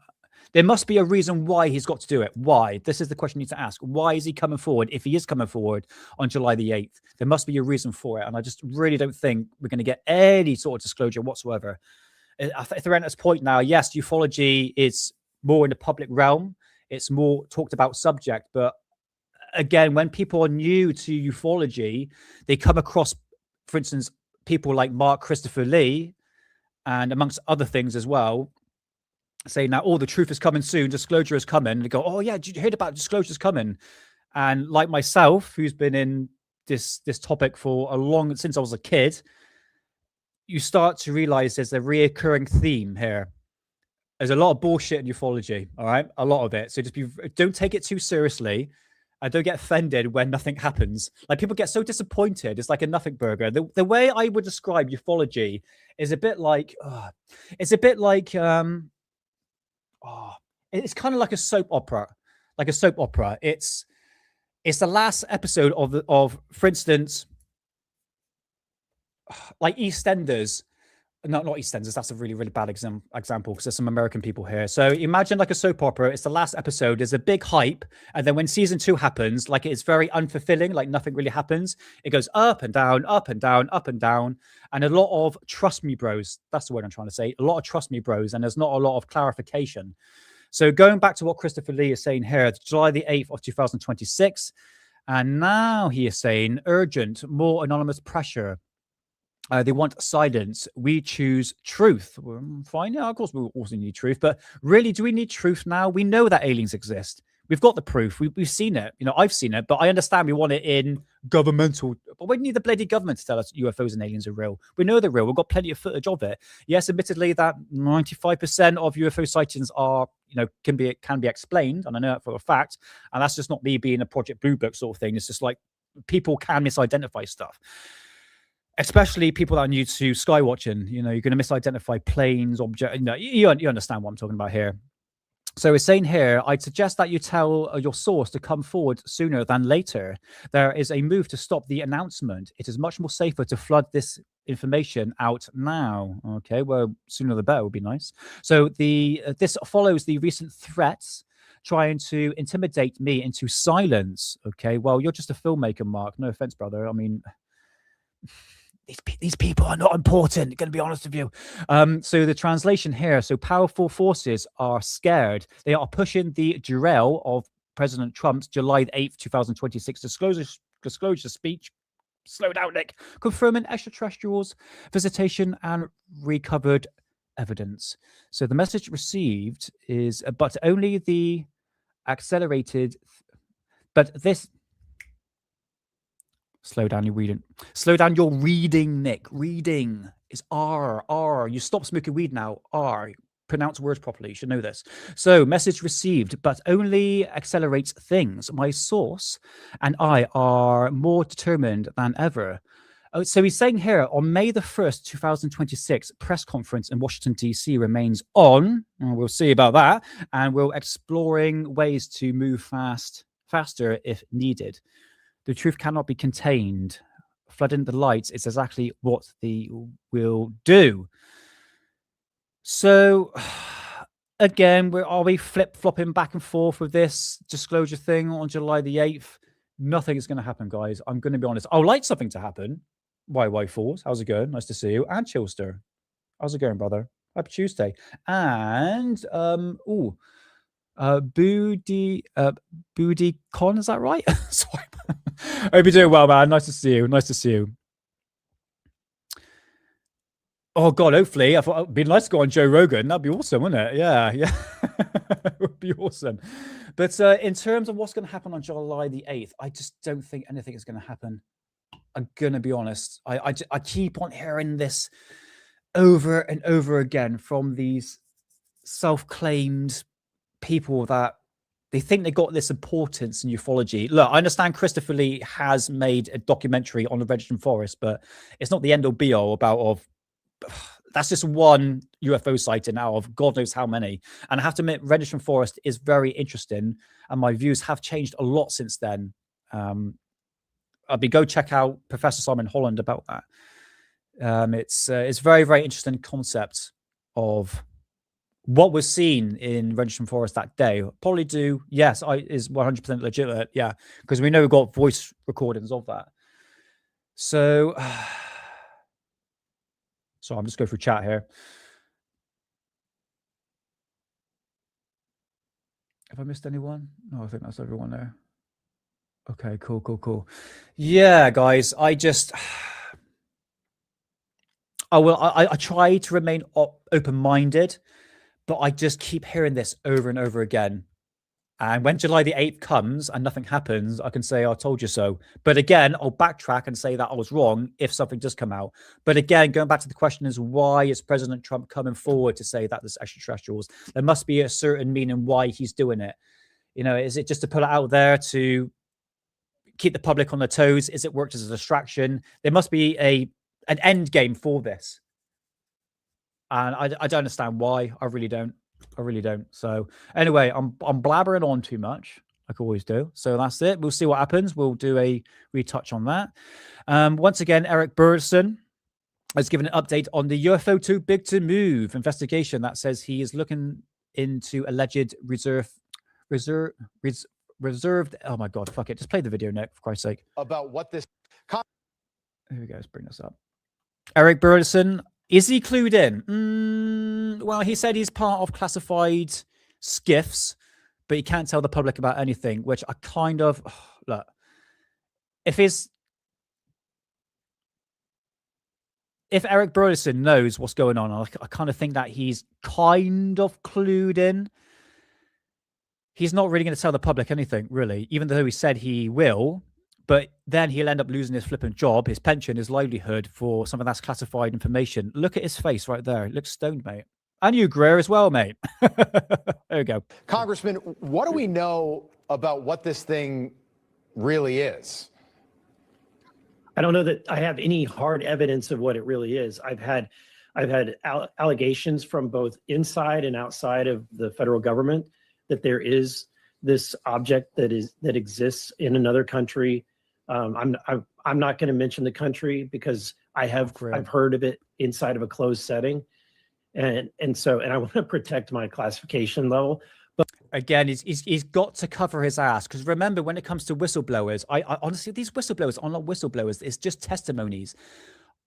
Speaker 1: There must be a reason why he's got to do it. Why? This is the question you need to ask. Why is he coming forward? If he is coming forward on July the 8th, there must be a reason for it. And I just really don't think we're going to get any sort of disclosure whatsoever. If they're at this point now, yes, ufology is more in the public realm. It's more talked about subject. But again, when people are new to ufology, they come across, for instance, people like Mark Christopher Lee, and amongst other things as well, saying now, oh, the truth is coming soon, disclosure is coming. And they go, oh yeah, did you hear about disclosure's coming? And like myself, who's been in this topic for since I was a kid, you start to realize there's a reoccurring theme here. There's a lot of bullshit in ufology, all right? A lot of it. So just don't take it too seriously. And don't get offended when nothing happens. Like, people get so disappointed. It's like a nothing burger. The way I would describe ufology is a bit like, it's kind of like a soap opera. Like a soap opera. It's the last episode of, for instance, like EastEnders. No, not EastEnders. That's a really, really bad example because there's some American people here. So imagine like a soap opera. It's the last episode. There's a big hype. And then when season 2 happens, like, it's very unfulfilling. Like, nothing really happens. It goes up and down, up and down, up and down. And a lot of trust me bros. That's the word I'm trying to say. A lot of trust me bros. And there's not a lot of clarification. So going back to what Christopher Lee is saying here, July the 8th of 2026. And now he is saying urgent, more anonymous pressure. They want silence. We choose truth. Well, fine. Yeah, of course, we also need truth. But really, do we need truth now? We know that aliens exist. We've got the proof. We've seen it. You know, I've seen it. But I understand we want it in governmental. But we need the bloody government to tell us UFOs and aliens are real. We know they're real. We've got plenty of footage of it. Yes, admittedly, that 95% of UFO sightings are, can be explained. And I know that for a fact. And that's just not me being a Project Blue Book sort of thing. It's just like people can misidentify stuff. Especially people that are new to sky watching, you're going to misidentify planes, objects. You understand what I'm talking about here. So it's saying here, I'd suggest that you tell your source to come forward sooner than later. There is a move to stop the announcement. It is much more safer to flood this information out now. Okay, well, sooner the better would be nice. So this follows the recent threats trying to intimidate me into silence. Okay, well, you're just a filmmaker, Mark. No offense, brother. I mean, these people are not important, going to be honest with you. So the translation here, so powerful forces are scared. They are pushing the derail of President Trump's July 8th, 2026 disclosure speech. Slow down, Nick. Confirming extraterrestrials, visitation, and recovered evidence. So the message received is, but only the accelerated, but this... Slow down your reading. Slow down your reading, Nick. Reading is R, R. You stop smoking weed now. R. Pronounce words properly. You should know this. So, message received, but only accelerates things. My source and I are more determined than ever. So he's saying here, on May the 1st, 2026, press conference in Washington, D.C. remains on. We'll see about that. And we're exploring ways to move faster if needed. The truth cannot be contained. Flooding the lights is exactly what they will do. So, again, are we flip-flopping back and forth with this disclosure thing on July the 8th? Nothing is going to happen, guys. I'm going to be honest. I would like something to happen. YY Falls, how's it going? Nice to see you. And Chillster, how's it going, brother? Happy Tuesday. And, Booty Con, is that right? Sorry. I hope you're doing well, man. Nice to see you. Nice to see you. Oh God, hopefully. I thought it'd be nice to go on Joe Rogan. That'd be awesome, wouldn't it? Yeah. It would be awesome. But in terms of what's going to happen on July the 8th, I just don't think anything is going to happen. I'm going to be honest. I keep on hearing this over and over again from these self-claimed people that they think they got this importance in ufology. Look, I understand Christopher Lee has made a documentary on the Registered Forest, but it's not the end all be all that's just one UFO sighting out of God knows how many. And I have to admit, Registered Forest is very interesting, and my views have changed a lot since then. Go check out Professor Simon Holland about that. It's very, very interesting concept of what was seen in Rendlesham Forest that day probably is 100% legitimate. Yeah, because we know we've got voice recordings of that. So, I'm just going through chat here. Have I missed anyone? No, I think that's everyone there. Okay, cool. Yeah, guys, I try to remain open-minded, but I just keep hearing this over and over again. And when July the 8th comes and nothing happens, I can say, I told you so. But again, I'll backtrack and say that I was wrong if something does come out. But again, going back to the question is, why is President Trump coming forward to say that there's extraterrestrials? There must be a certain meaning why he's doing it. You know, is it just to put it out there to keep the public on their toes? Is it worked as a distraction? There must be an end game for this. And I don't understand why. I really don't. So anyway, I'm blabbering on too much, like I always do. So that's it. We'll see what happens. We'll do a retouch on that. Once again, Eric Burson has given an update on the UFO too big to move investigation that says he is looking into alleged reserved. Oh my God, fuck it. Just play the video, Nick, for Christ's sake.
Speaker 4: About what this.
Speaker 1: Here we go. Let's bring this up. Eric Burson. Is he clued in? Well, he said he's part of classified skiffs, but he can't tell the public about anything, which I kind of... look, if Eric Burson knows what's going on, I kind of think that he's kind of clued in. He's not really going to tell the public anything, really, even though he said he will. But then he'll end up losing his flippant job, his pension, his livelihood for some of that's classified information. Look at his face right there. It looks stoned, mate. And you, Greer, as well, mate. There we go.
Speaker 4: Congressman, what do we know about what this thing really is?
Speaker 5: I don't know that I have any hard evidence of what it really is. I've had allegations from both inside and outside of the federal government that there is this object that exists in another country. I'm not going to mention the country because I've heard of it inside of a closed setting, and I want to protect my classification level. But
Speaker 1: again, he's got to cover his ass, because remember, when it comes to whistleblowers, I honestly, these whistleblowers are not whistleblowers. It's just testimonies.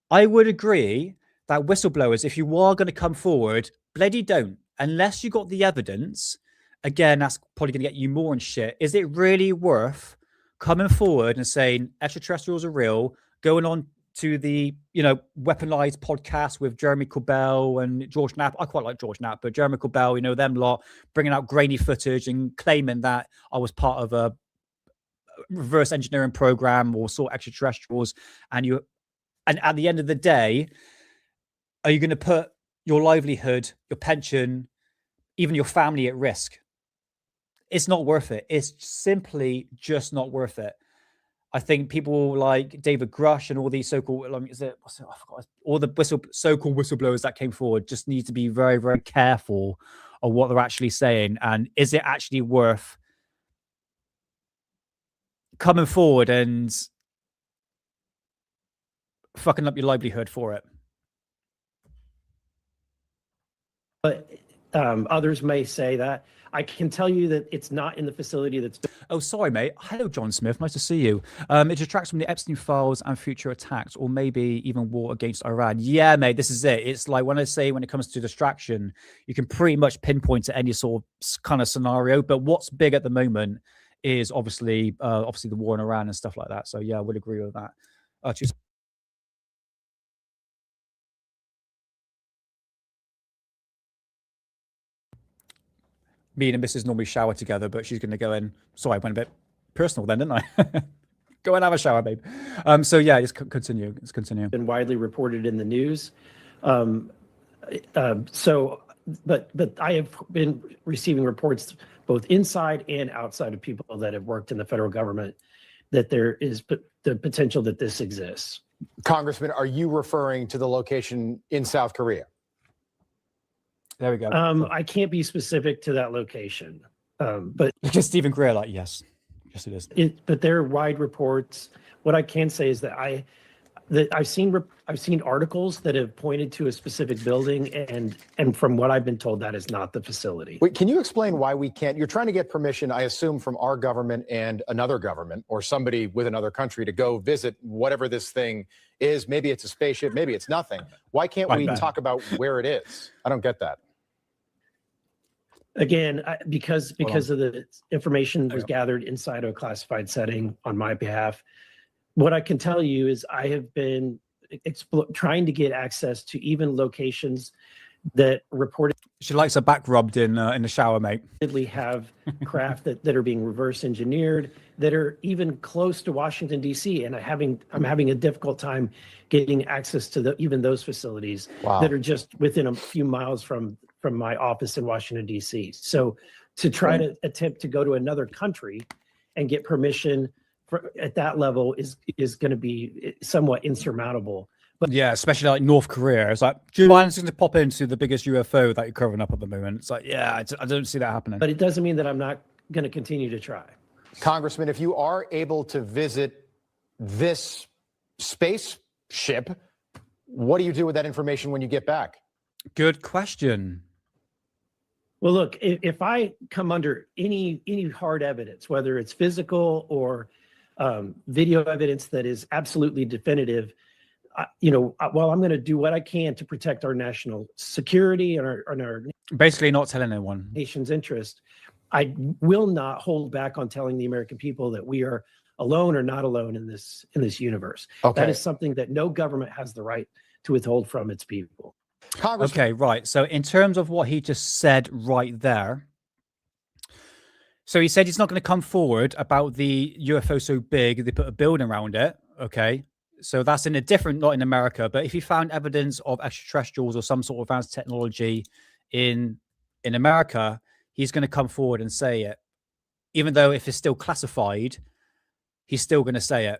Speaker 1: I would agree that whistleblowers, if you are going to come forward, bloody don't, unless you got the evidence. Again, that's probably going to get you more in shit. Is it really worth coming forward and saying extraterrestrials are real, going on to the, weaponized podcast with Jeremy Corbell and George Knapp? I quite like George Knapp, but Jeremy Corbell, them lot, bringing out grainy footage and claiming that I was part of a reverse engineering program or saw extraterrestrials. And at the end of the day, are you going to put your livelihood, your pension, even your family at risk? It's not worth it. It's simply just not worth it. I think people like David Grush and all these so-called, all the so-called whistleblowers that came forward just need to be very, very careful of what they're actually saying. And is it actually worth coming forward and fucking up your livelihood for it?
Speaker 5: But others may say that. I can tell you that it's not in the facility that's...
Speaker 1: Oh, sorry, mate. Hello, John Smith. Nice to see you. It detracts from the Epstein files and future attacks, or maybe even war against Iran. Yeah, mate, this is it. It's like when I say when it comes to distraction, you can pretty much pinpoint to any sort of kind of scenario. But what's big at the moment is obviously the war in Iran and stuff like that. So, yeah, I would agree with that. Cheers. Me and Mrs. normally shower together, but she's going to go in. Sorry, I went a bit personal then, didn't I? Go and have a shower, babe. So yeah, let's continue.
Speaker 5: Been widely reported in the news. But I have been receiving reports both inside and outside of people that have worked in the federal government that there is the potential that this exists.
Speaker 4: Congressman, are you referring to the location in South Korea?
Speaker 1: There we go.
Speaker 5: I can't be specific to that location, but
Speaker 1: because Stephen Greer, yes it is.
Speaker 5: But there are wide reports. What I can say is that I've seen articles that have pointed to a specific building, and from what I've been told, that is not the facility.
Speaker 4: Wait, can you explain why we can't? You're trying to get permission, I assume, from our government and another government or somebody with another country to go visit whatever this thing is. Maybe it's a spaceship, maybe it's nothing. Why can't we talk about where it is? I don't get that.
Speaker 5: Again, because of the information was gathered inside of a classified setting on my behalf. What I can tell you is I have been trying to get access to even locations that reportedly
Speaker 1: She likes her back rubbed in the shower, mate.
Speaker 5: have craft that are being reverse engineered, that are even close to Washington, D.C. And I'm having a difficult time getting access to even those facilities that are just within a few miles from my office in Washington, D.C. So to try to attempt to go to another country and get permission at that level is going to be somewhat insurmountable. But
Speaker 1: yeah, especially like North Korea. It's like, do you mind going to pop into the biggest UFO that you're covering up at the moment? It's like, yeah, I don't see that happening.
Speaker 5: But it doesn't mean that I'm not going to continue to try.
Speaker 4: Congressman, if you are able to visit this spaceship, what do you do with that information when you get back?
Speaker 1: Good question.
Speaker 5: Well, look, if I come under any hard evidence, whether it's physical or video evidence that is absolutely definitive, well, I'm going to do what I can to protect our national security and our
Speaker 1: basically not telling anyone
Speaker 5: nation's interest. I will not hold back on telling the American people that we are alone or not alone in this universe.
Speaker 4: Okay.
Speaker 5: That is something that no government has the right to withhold from its people.
Speaker 1: Okay, right. So in terms of what he just said right there, so he said he's not going to come forward about the UFO so big they put a building around it. Okay, so that's in a different, not in America, but if he found evidence of extraterrestrials or some sort of advanced technology in America, he's going to come forward and say it. Even though if it's still classified, he's still going to say it.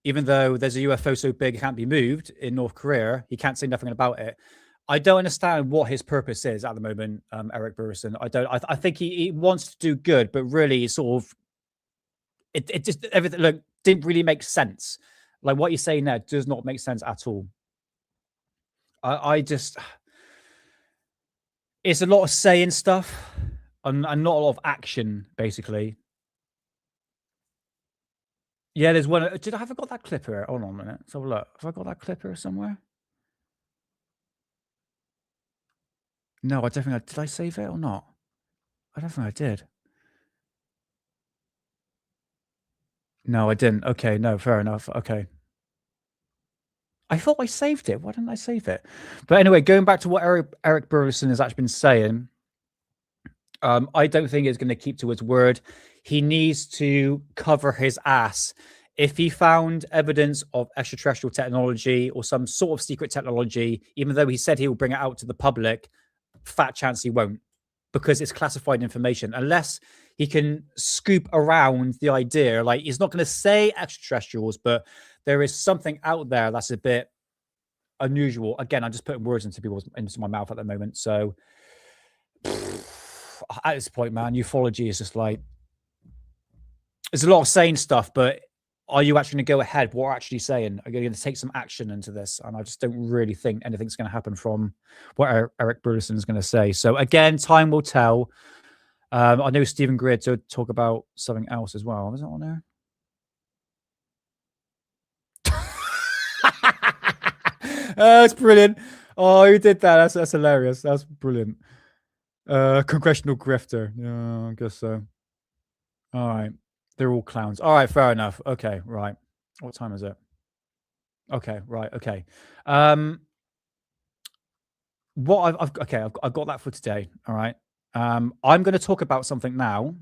Speaker 1: Even though there's a UFO so big it can't be moved in North Korea, he can't say nothing about it. I don't understand what his purpose is at the moment, Eric Burrison. I think he wants to do good, but really sort of it just everything didn't really make sense. Like what you're saying there does not make sense at all. I just it's a lot of saying stuff and not a lot of action, basically. Yeah, there's one. Have I got that clip here? Hold on a minute. So look, have I got that clip here somewhere? No, I don't think did I save it or not? I don't think I did. No, I didn't. Okay, no, fair enough. Okay. I thought I saved it. Why didn't I save it? But anyway, going back to what Eric Burrison has actually been saying, I don't think he's going to keep to his word. He needs to cover his ass. If he found evidence of extraterrestrial technology or some sort of secret technology, even though he said he will bring it out to the public, fat chance he won't, because it's classified information. Unless he can scoop around the idea, like he's not going to say extraterrestrials, but there is something out there that's a bit unusual. Again, I'm just putting words into my mouth at the moment. So at this point, man, ufology is just like, there's a lot of saying stuff, but are you actually going to go ahead? What are actually saying? Are you going to take some action into this? And I just don't really think anything's going to happen from what Eric Burrison is going to say. So again, time will tell. I know Stephen Greer to talk about something else as well. Was that on there? That's brilliant. Oh, you did that. That's hilarious. That's brilliant. Congressional grifter. Yeah, I guess so. All right. They're all clowns. All right, fair enough. Okay, right. What time is it? Okay, right. Okay. What I've got that for today. All right. I'm going to talk about something now.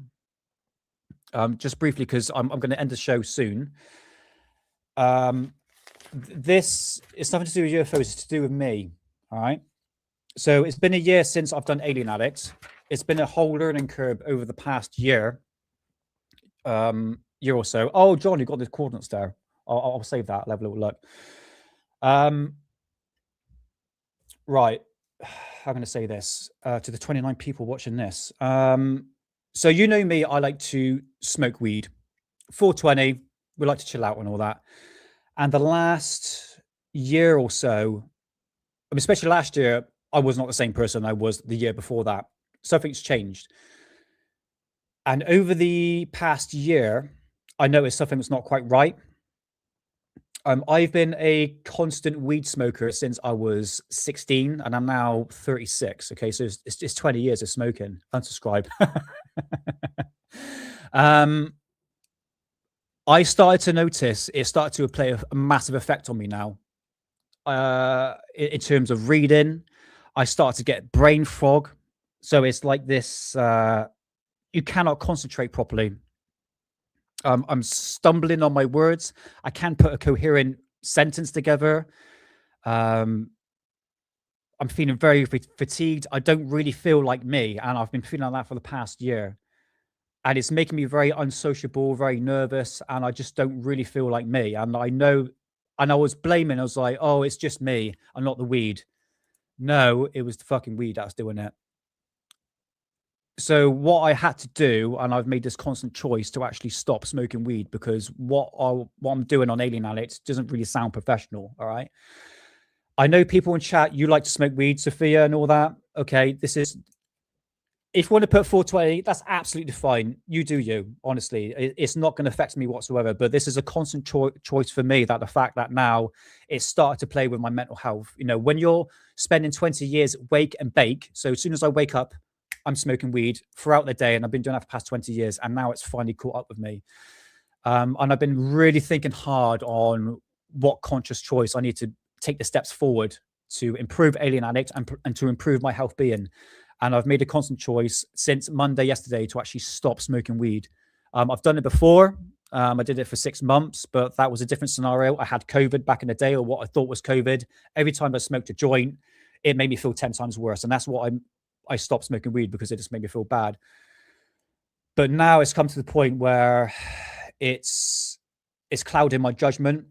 Speaker 1: Just briefly, because I'm going to end the show soon. This is nothing to do with UFOs. It's to do with me. All right. So it's been a year since I've done Alien Addict. It's been a whole learning curve over the past year. Year or so. Oh, John, you got the coordinates there. I'll save that. Level of look. Right. How can I say this to the 29 people watching this? So you know me, I like to smoke weed. 420. We like to chill out and all that. And the last year or so, I mean, especially last year, I was not the same person I was the year before that. Something's changed. And over the past year, I noticed something was not quite right. I've been a constant weed smoker since I was 16, and I'm now 36. Okay, so it's 20 years of smoking. Unsubscribe. I started to notice it started to play a massive effect on me now. In terms of reading, I started to get brain fog. So it's like this, you cannot concentrate properly. I'm stumbling on my words. I can't put a coherent sentence together. I'm feeling very fatigued. I don't really feel like me. And I've been feeling like that for the past year. And it's making me very unsociable, very nervous. And I just don't really feel like me. And I know, and I was blaming, I was like, oh, it's just me and not the weed. No, it was the fucking weed that was doing it. So what I had to do, and I've made this constant choice to actually stop smoking weed, because what I'm doing on Alien Addict doesn't really sound professional. All right. I know people in chat, you like to smoke weed, Sophia, and all that. Okay. This is, if you want to put 420, that's absolutely fine. You do you, honestly. It's not going to affect me whatsoever. But this is a constant choice for me, that the fact that now it's started to play with my mental health. You know, when you're spending 20 years wake and bake, so as soon as I wake up, I'm smoking weed throughout the day, and I've been doing that for the past 20 years, and now it's finally caught up with me. And I've been really thinking hard on what conscious choice I need to take the steps forward to improve Alien Addict and to improve my health being. And I've made a constant choice since Monday, yesterday, to actually stop smoking weed. I've done it before. I did it for 6 months, but that was a different scenario. I had COVID back in the day, or what I thought was COVID. Every time I smoked a joint, it made me feel 10 times worse. And that's what I stopped smoking weed, because it just made me feel bad. But now it's come to the point where it's clouding my judgment.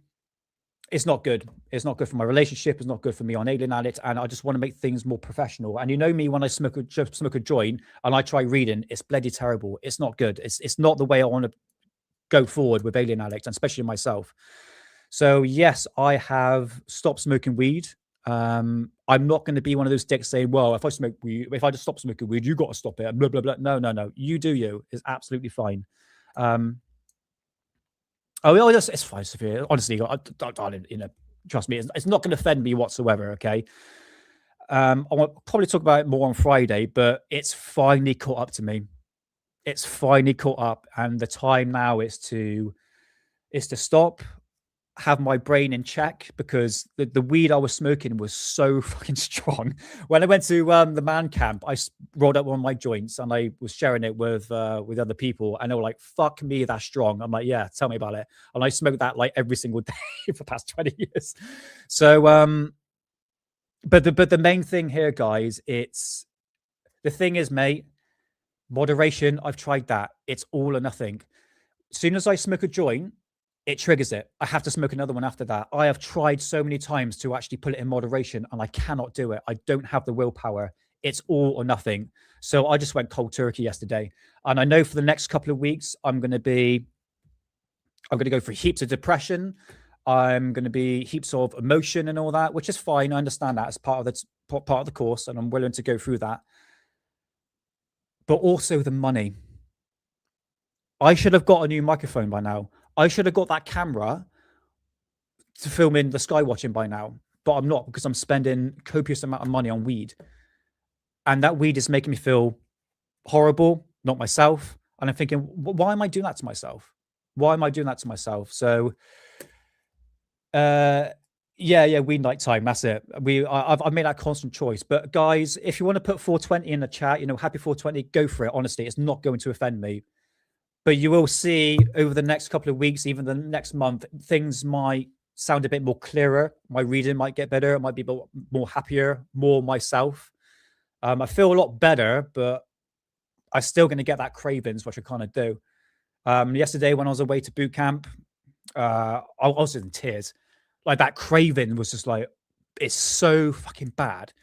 Speaker 1: It's not good. It's not good for my relationship. It's not good for me on Alien Addict. And I just want to make things more professional. And you know me, when I smoke a joint and I try reading, it's bloody terrible. It's not good. It's not the way I want to go forward with Alien Addict, and especially myself. So yes, I have stopped smoking weed. I'm not going to be one of those dicks saying, well, if I just stop smoking weed, you got to stop it. Blah, blah, blah. No. You do you. It's absolutely fine. It's fine, Sophia. Honestly, you know, trust me, it's not going to offend me whatsoever, okay? I'll probably talk about it more on Friday, but it's finally caught up to me. It's finally caught up, and the time now is to stop, have my brain in check, because the weed I was smoking was so fucking strong. When I went to the man camp, I rolled up one of my joints and I was sharing it with other people, and they were like, fuck me, that's strong. I'm like, yeah, tell me about it. And I smoked that like every single day for the past 20 years. So but the main thing here, guys, it's the thing is, mate, moderation. I've tried that. It's all or nothing. As soon as I smoke a joint, it triggers it. I have to smoke another one after that. I have tried so many times to actually put it in moderation, and I cannot do it. I don't have the willpower. It's all or nothing. So I just went cold turkey yesterday. And I know for the next couple of weeks, I'm going to go through heaps of depression. I'm going to be heaps of emotion and all that, which is fine. I understand that as part of the course, and I'm willing to go through that. But also the money. I should have got a new microphone by now. I should have got that camera to film in the sky watching by now, but I'm not, because I'm spending copious amount of money on weed. And that weed is making me feel horrible, not myself. And I'm thinking, why am I doing that to myself? Why am I doing that to myself? So, yeah, weed night time. That's it. I've made that constant choice. But guys, if you want to put 420 in the chat, you know, happy 420, go for it. Honestly, it's not going to offend me. But you will see over the next couple of weeks, even the next month, things might sound a bit more clearer. My reading might get better. I might be more happier, more myself. I feel a lot better, but I'm still going to get that cravings, which I kind of do. Yesterday, when I was away to boot camp, I was in tears. Like, that craving was just like, it's so fucking bad.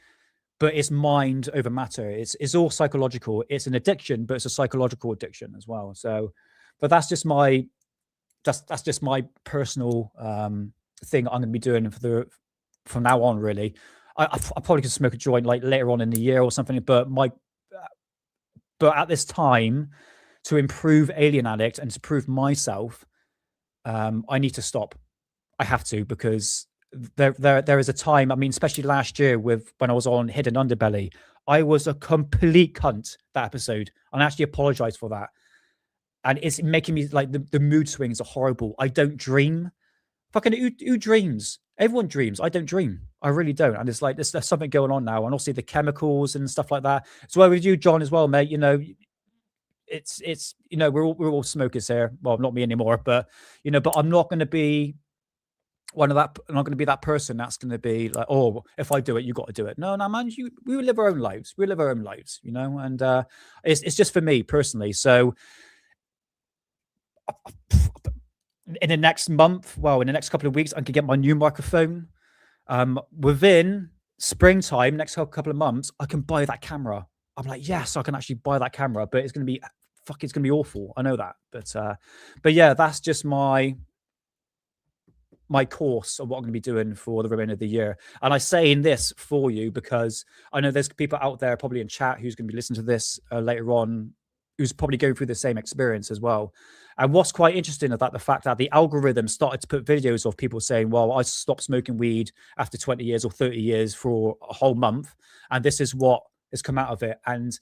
Speaker 1: But it's mind over matter. It's all psychological. It's an addiction, but it's a psychological addiction as well. So, but that's just my personal thing I'm going to be doing from now on. Really, I probably could smoke a joint like later on in the year or something. But at this time, to improve Alien Addict and to prove myself, I need to stop. I have to, because there is a time. I mean, especially last year when I was on Hidden Underbelly, I was a complete cunt that episode, and I actually apologize for that. And it's making me like the mood swings are horrible. I don't dream. Fucking who dreams? Everyone dreams. I don't dream. I really don't. And it's like there's something going on now, and also the chemicals and stuff like that. So with you, John, as well, mate. You know, it's you know, we're all smokers here. Well, not me anymore, but you know, but I'm not going to be I'm not going to be that person that's going to be like, oh, if I do it, you got to do it. No, man, we live our own lives. We live our own lives, you know, and it's just for me personally. So in the next month, in the next couple of weeks, I can get my new microphone. Within springtime, next couple of months, I can buy that camera. I'm like, yes, I can actually buy that camera, but it's going to be it's going to be awful. I know that, but yeah, that's just my course of what I'm going to be doing for the remainder of the year. And I say in this for you because I know there's people out there probably in chat who's going to be listening to this later on, who's probably going through the same experience as well. And what's quite interesting about the fact that the algorithm started to put videos of people saying, well, I stopped smoking weed after 20 years or 30 years for a whole month, and this is what has come out of it. And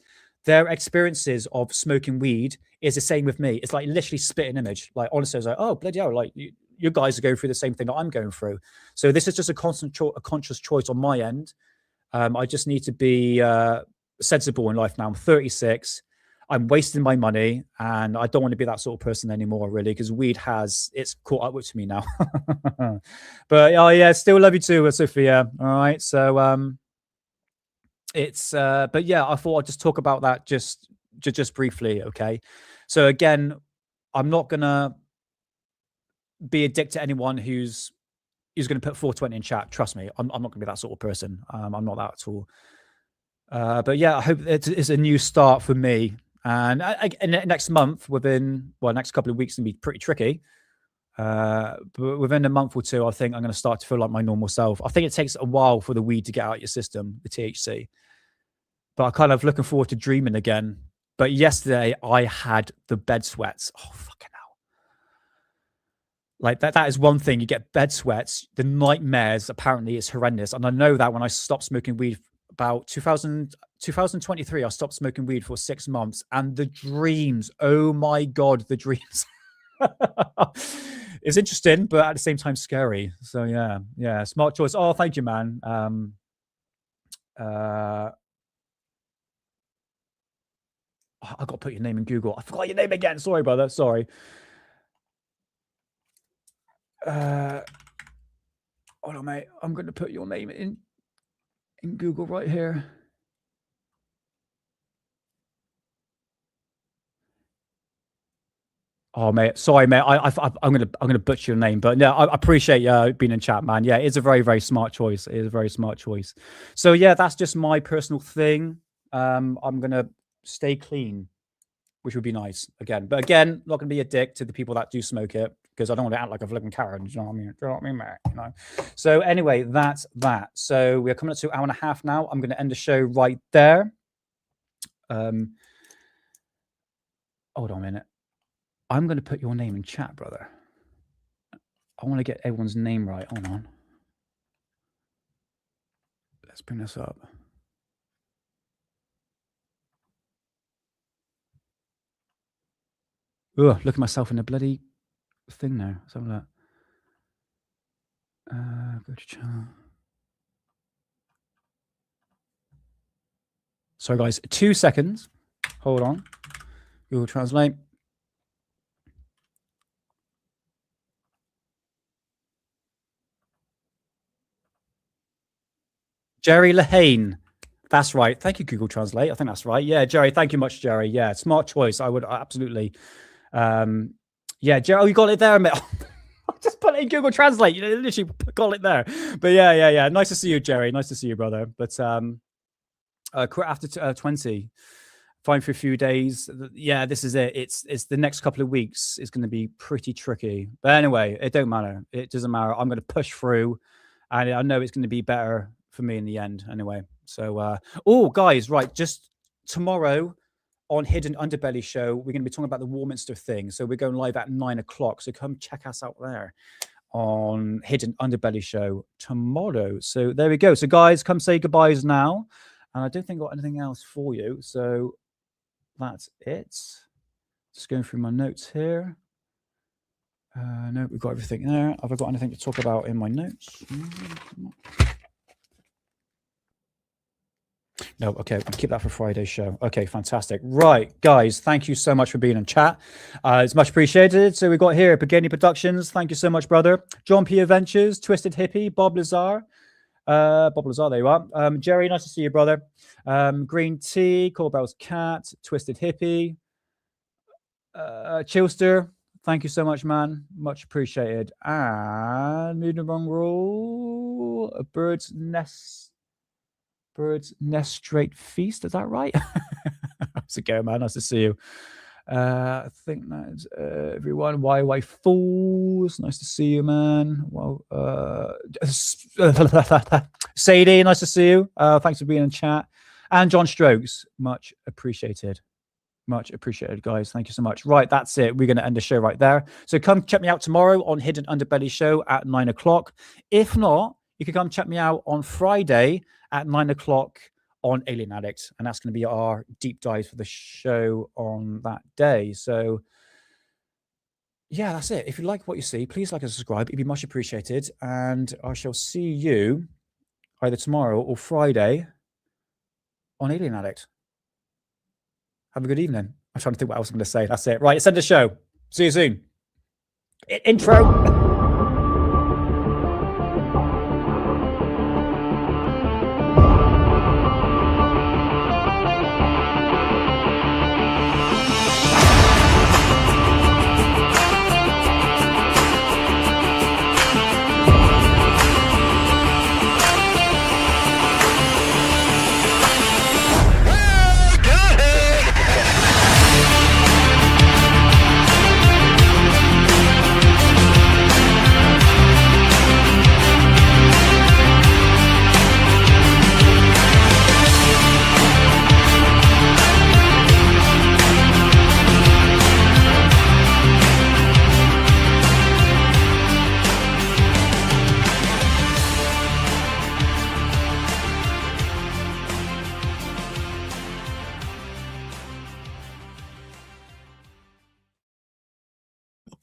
Speaker 1: their experiences of smoking weed is the same with me. It's like literally spit an image. Like honestly, I was like, oh, bloody hell, like you guys are going through the same thing that I'm going through. So this is just a conscious choice on my end. I just need to be sensible in life now. I'm 36. I'm wasting my money, and I don't want to be that sort of person anymore, really, because weed it's caught up with me now. But oh yeah, still love you too, Sophia. All right. So but yeah, I thought I'd just talk about that just briefly. Okay. So again, I'm not gonna be a dick to anyone who's going to put 420 in chat. Trust me, I'm not going to be that sort of person. I'm not that at all. But yeah, I hope it's a new start for me. And next month, next couple of weeks, can be pretty tricky. But within a month or two, I think I'm going to start to feel like my normal self. I think it takes a while for the weed to get out of your system, the THC. But I'm kind of looking forward to dreaming again. But yesterday, I had the bed sweats. Oh, fucking hell. Like that is one thing. You get bed sweats. The nightmares, apparently, is horrendous. And I know that when I stopped smoking weed about 2023, I stopped smoking weed for 6 months. And the dreams, oh my God, the dreams. It's interesting, but at the same time scary. So yeah, smart choice. Oh, thank you, man. I got to put your name in Google. I forgot your name again. Sorry, brother. Sorry. Hold on, mate. I'm going to put your name in Google right here. Oh, mate. Sorry, mate. I'm gonna butcher your name, but no, I appreciate you being in chat, man. Yeah, it's a very, very smart choice. It is a very smart choice. So yeah, that's just my personal thing. I'm gonna stay clean, which would be nice again. But again, not gonna be a dick to the people that do smoke it, because I don't want to act like a flipping Karen. Do you know what I mean? Do you know what I mean, mate? You know. So anyway, that's that. So we're coming up to an hour and a half now. I'm gonna end the show right there. Hold on a minute. I'm going to put your name in chat, brother. I want to get everyone's name right. Hold on. Let's bring this up. Ugh, look at myself in the bloody thing now. Let's have a look. Go to chat. Sorry, guys. 2 seconds. Hold on. Google Translate. Jerry Lehane. That's right. Thank you, Google Translate. I think that's right. Yeah, Jerry. Thank you much, Jerry. Yeah, smart choice. I would absolutely. Yeah, Jerry. Oh, you got it there, mate. Just put it in Google Translate. You literally got it there. But yeah. Nice to see you, Jerry. Nice to see you, brother. But after 20. fine for a few days. Yeah, this is it. It's the next couple of weeks is going to be pretty tricky. But anyway, it don't matter. It doesn't matter. I'm going to push through, and I know it's going to be better for me in the end. Anyway, so oh, guys, right, just tomorrow on Hidden Underbelly Show, we're going to be talking about the Warminster thing. So we're going live at 9 o'clock. So come check us out there on Hidden Underbelly Show tomorrow. So there we go. So guys, come say goodbyes now. And I don't think I've got anything else for you. So that's it. Just going through my notes here. No, we've got everything there. Have I got anything to talk about in my notes? No, okay, we'll keep that for Friday's show. Okay, fantastic. Right, guys, thank you so much for being in chat. It's much appreciated. So we've got here Pagani Productions. Thank you so much, brother. John P. Adventures, Twisted Hippie, Bob Lazar. Bob Lazar, there you are. Jerry, nice to see you, brother. Green Tea, Corbell's Cat, Twisted Hippie. Chilster, thank you so much, man. Much appreciated. And Moon Rule, a Bird's Nest Straight Feast, is that right? How's it going, man? Nice to see you. I think that's everyone. YY Fools, nice to see you, man. Well, Sadie, nice to see you. Thanks for being in chat. And John Strokes, much appreciated. Much appreciated, guys. Thank you so much. Right, that's it. We're going to end the show right there. So come check me out tomorrow on Hidden Underbelly Show at 9 o'clock. If not, you can come check me out on Friday at 9 o'clock on Alien Addict. And that's going to be our deep dive for the show on that day. So, yeah, that's it. If you like what you see, please like and subscribe. It'd be much appreciated. And I shall see you either tomorrow or Friday on Alien Addict. Have a good evening. I'm trying to think what else I'm going to say. That's it. Right, it's end the show. See you soon. Intro.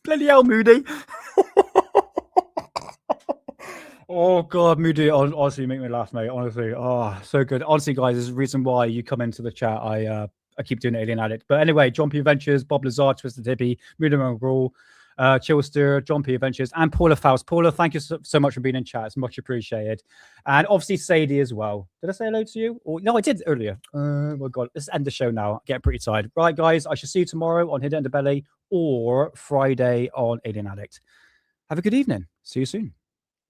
Speaker 1: Bloody hell, Moody. Oh, God, Moody, honestly, you make me laugh, mate. Honestly, oh, so good. Honestly, guys, there's a reason why you come into the chat. I keep doing Alien Addict. But anyway, John P. Adventures, Bob Lazar, Twisted Hippie, Moody Mongrel, Chillster, John P. Adventures, and Paula Faust. Paula, thank you so much for being in chat. It's much appreciated. And obviously, Sadie as well. Did I say hello to you? Or, no, I did earlier. Oh, my God. Let's end the show now. I'm getting pretty tired. Right, guys, I shall see you tomorrow on Hidden Underbelly or Friday on Alien Addict. Have a good evening. See you soon.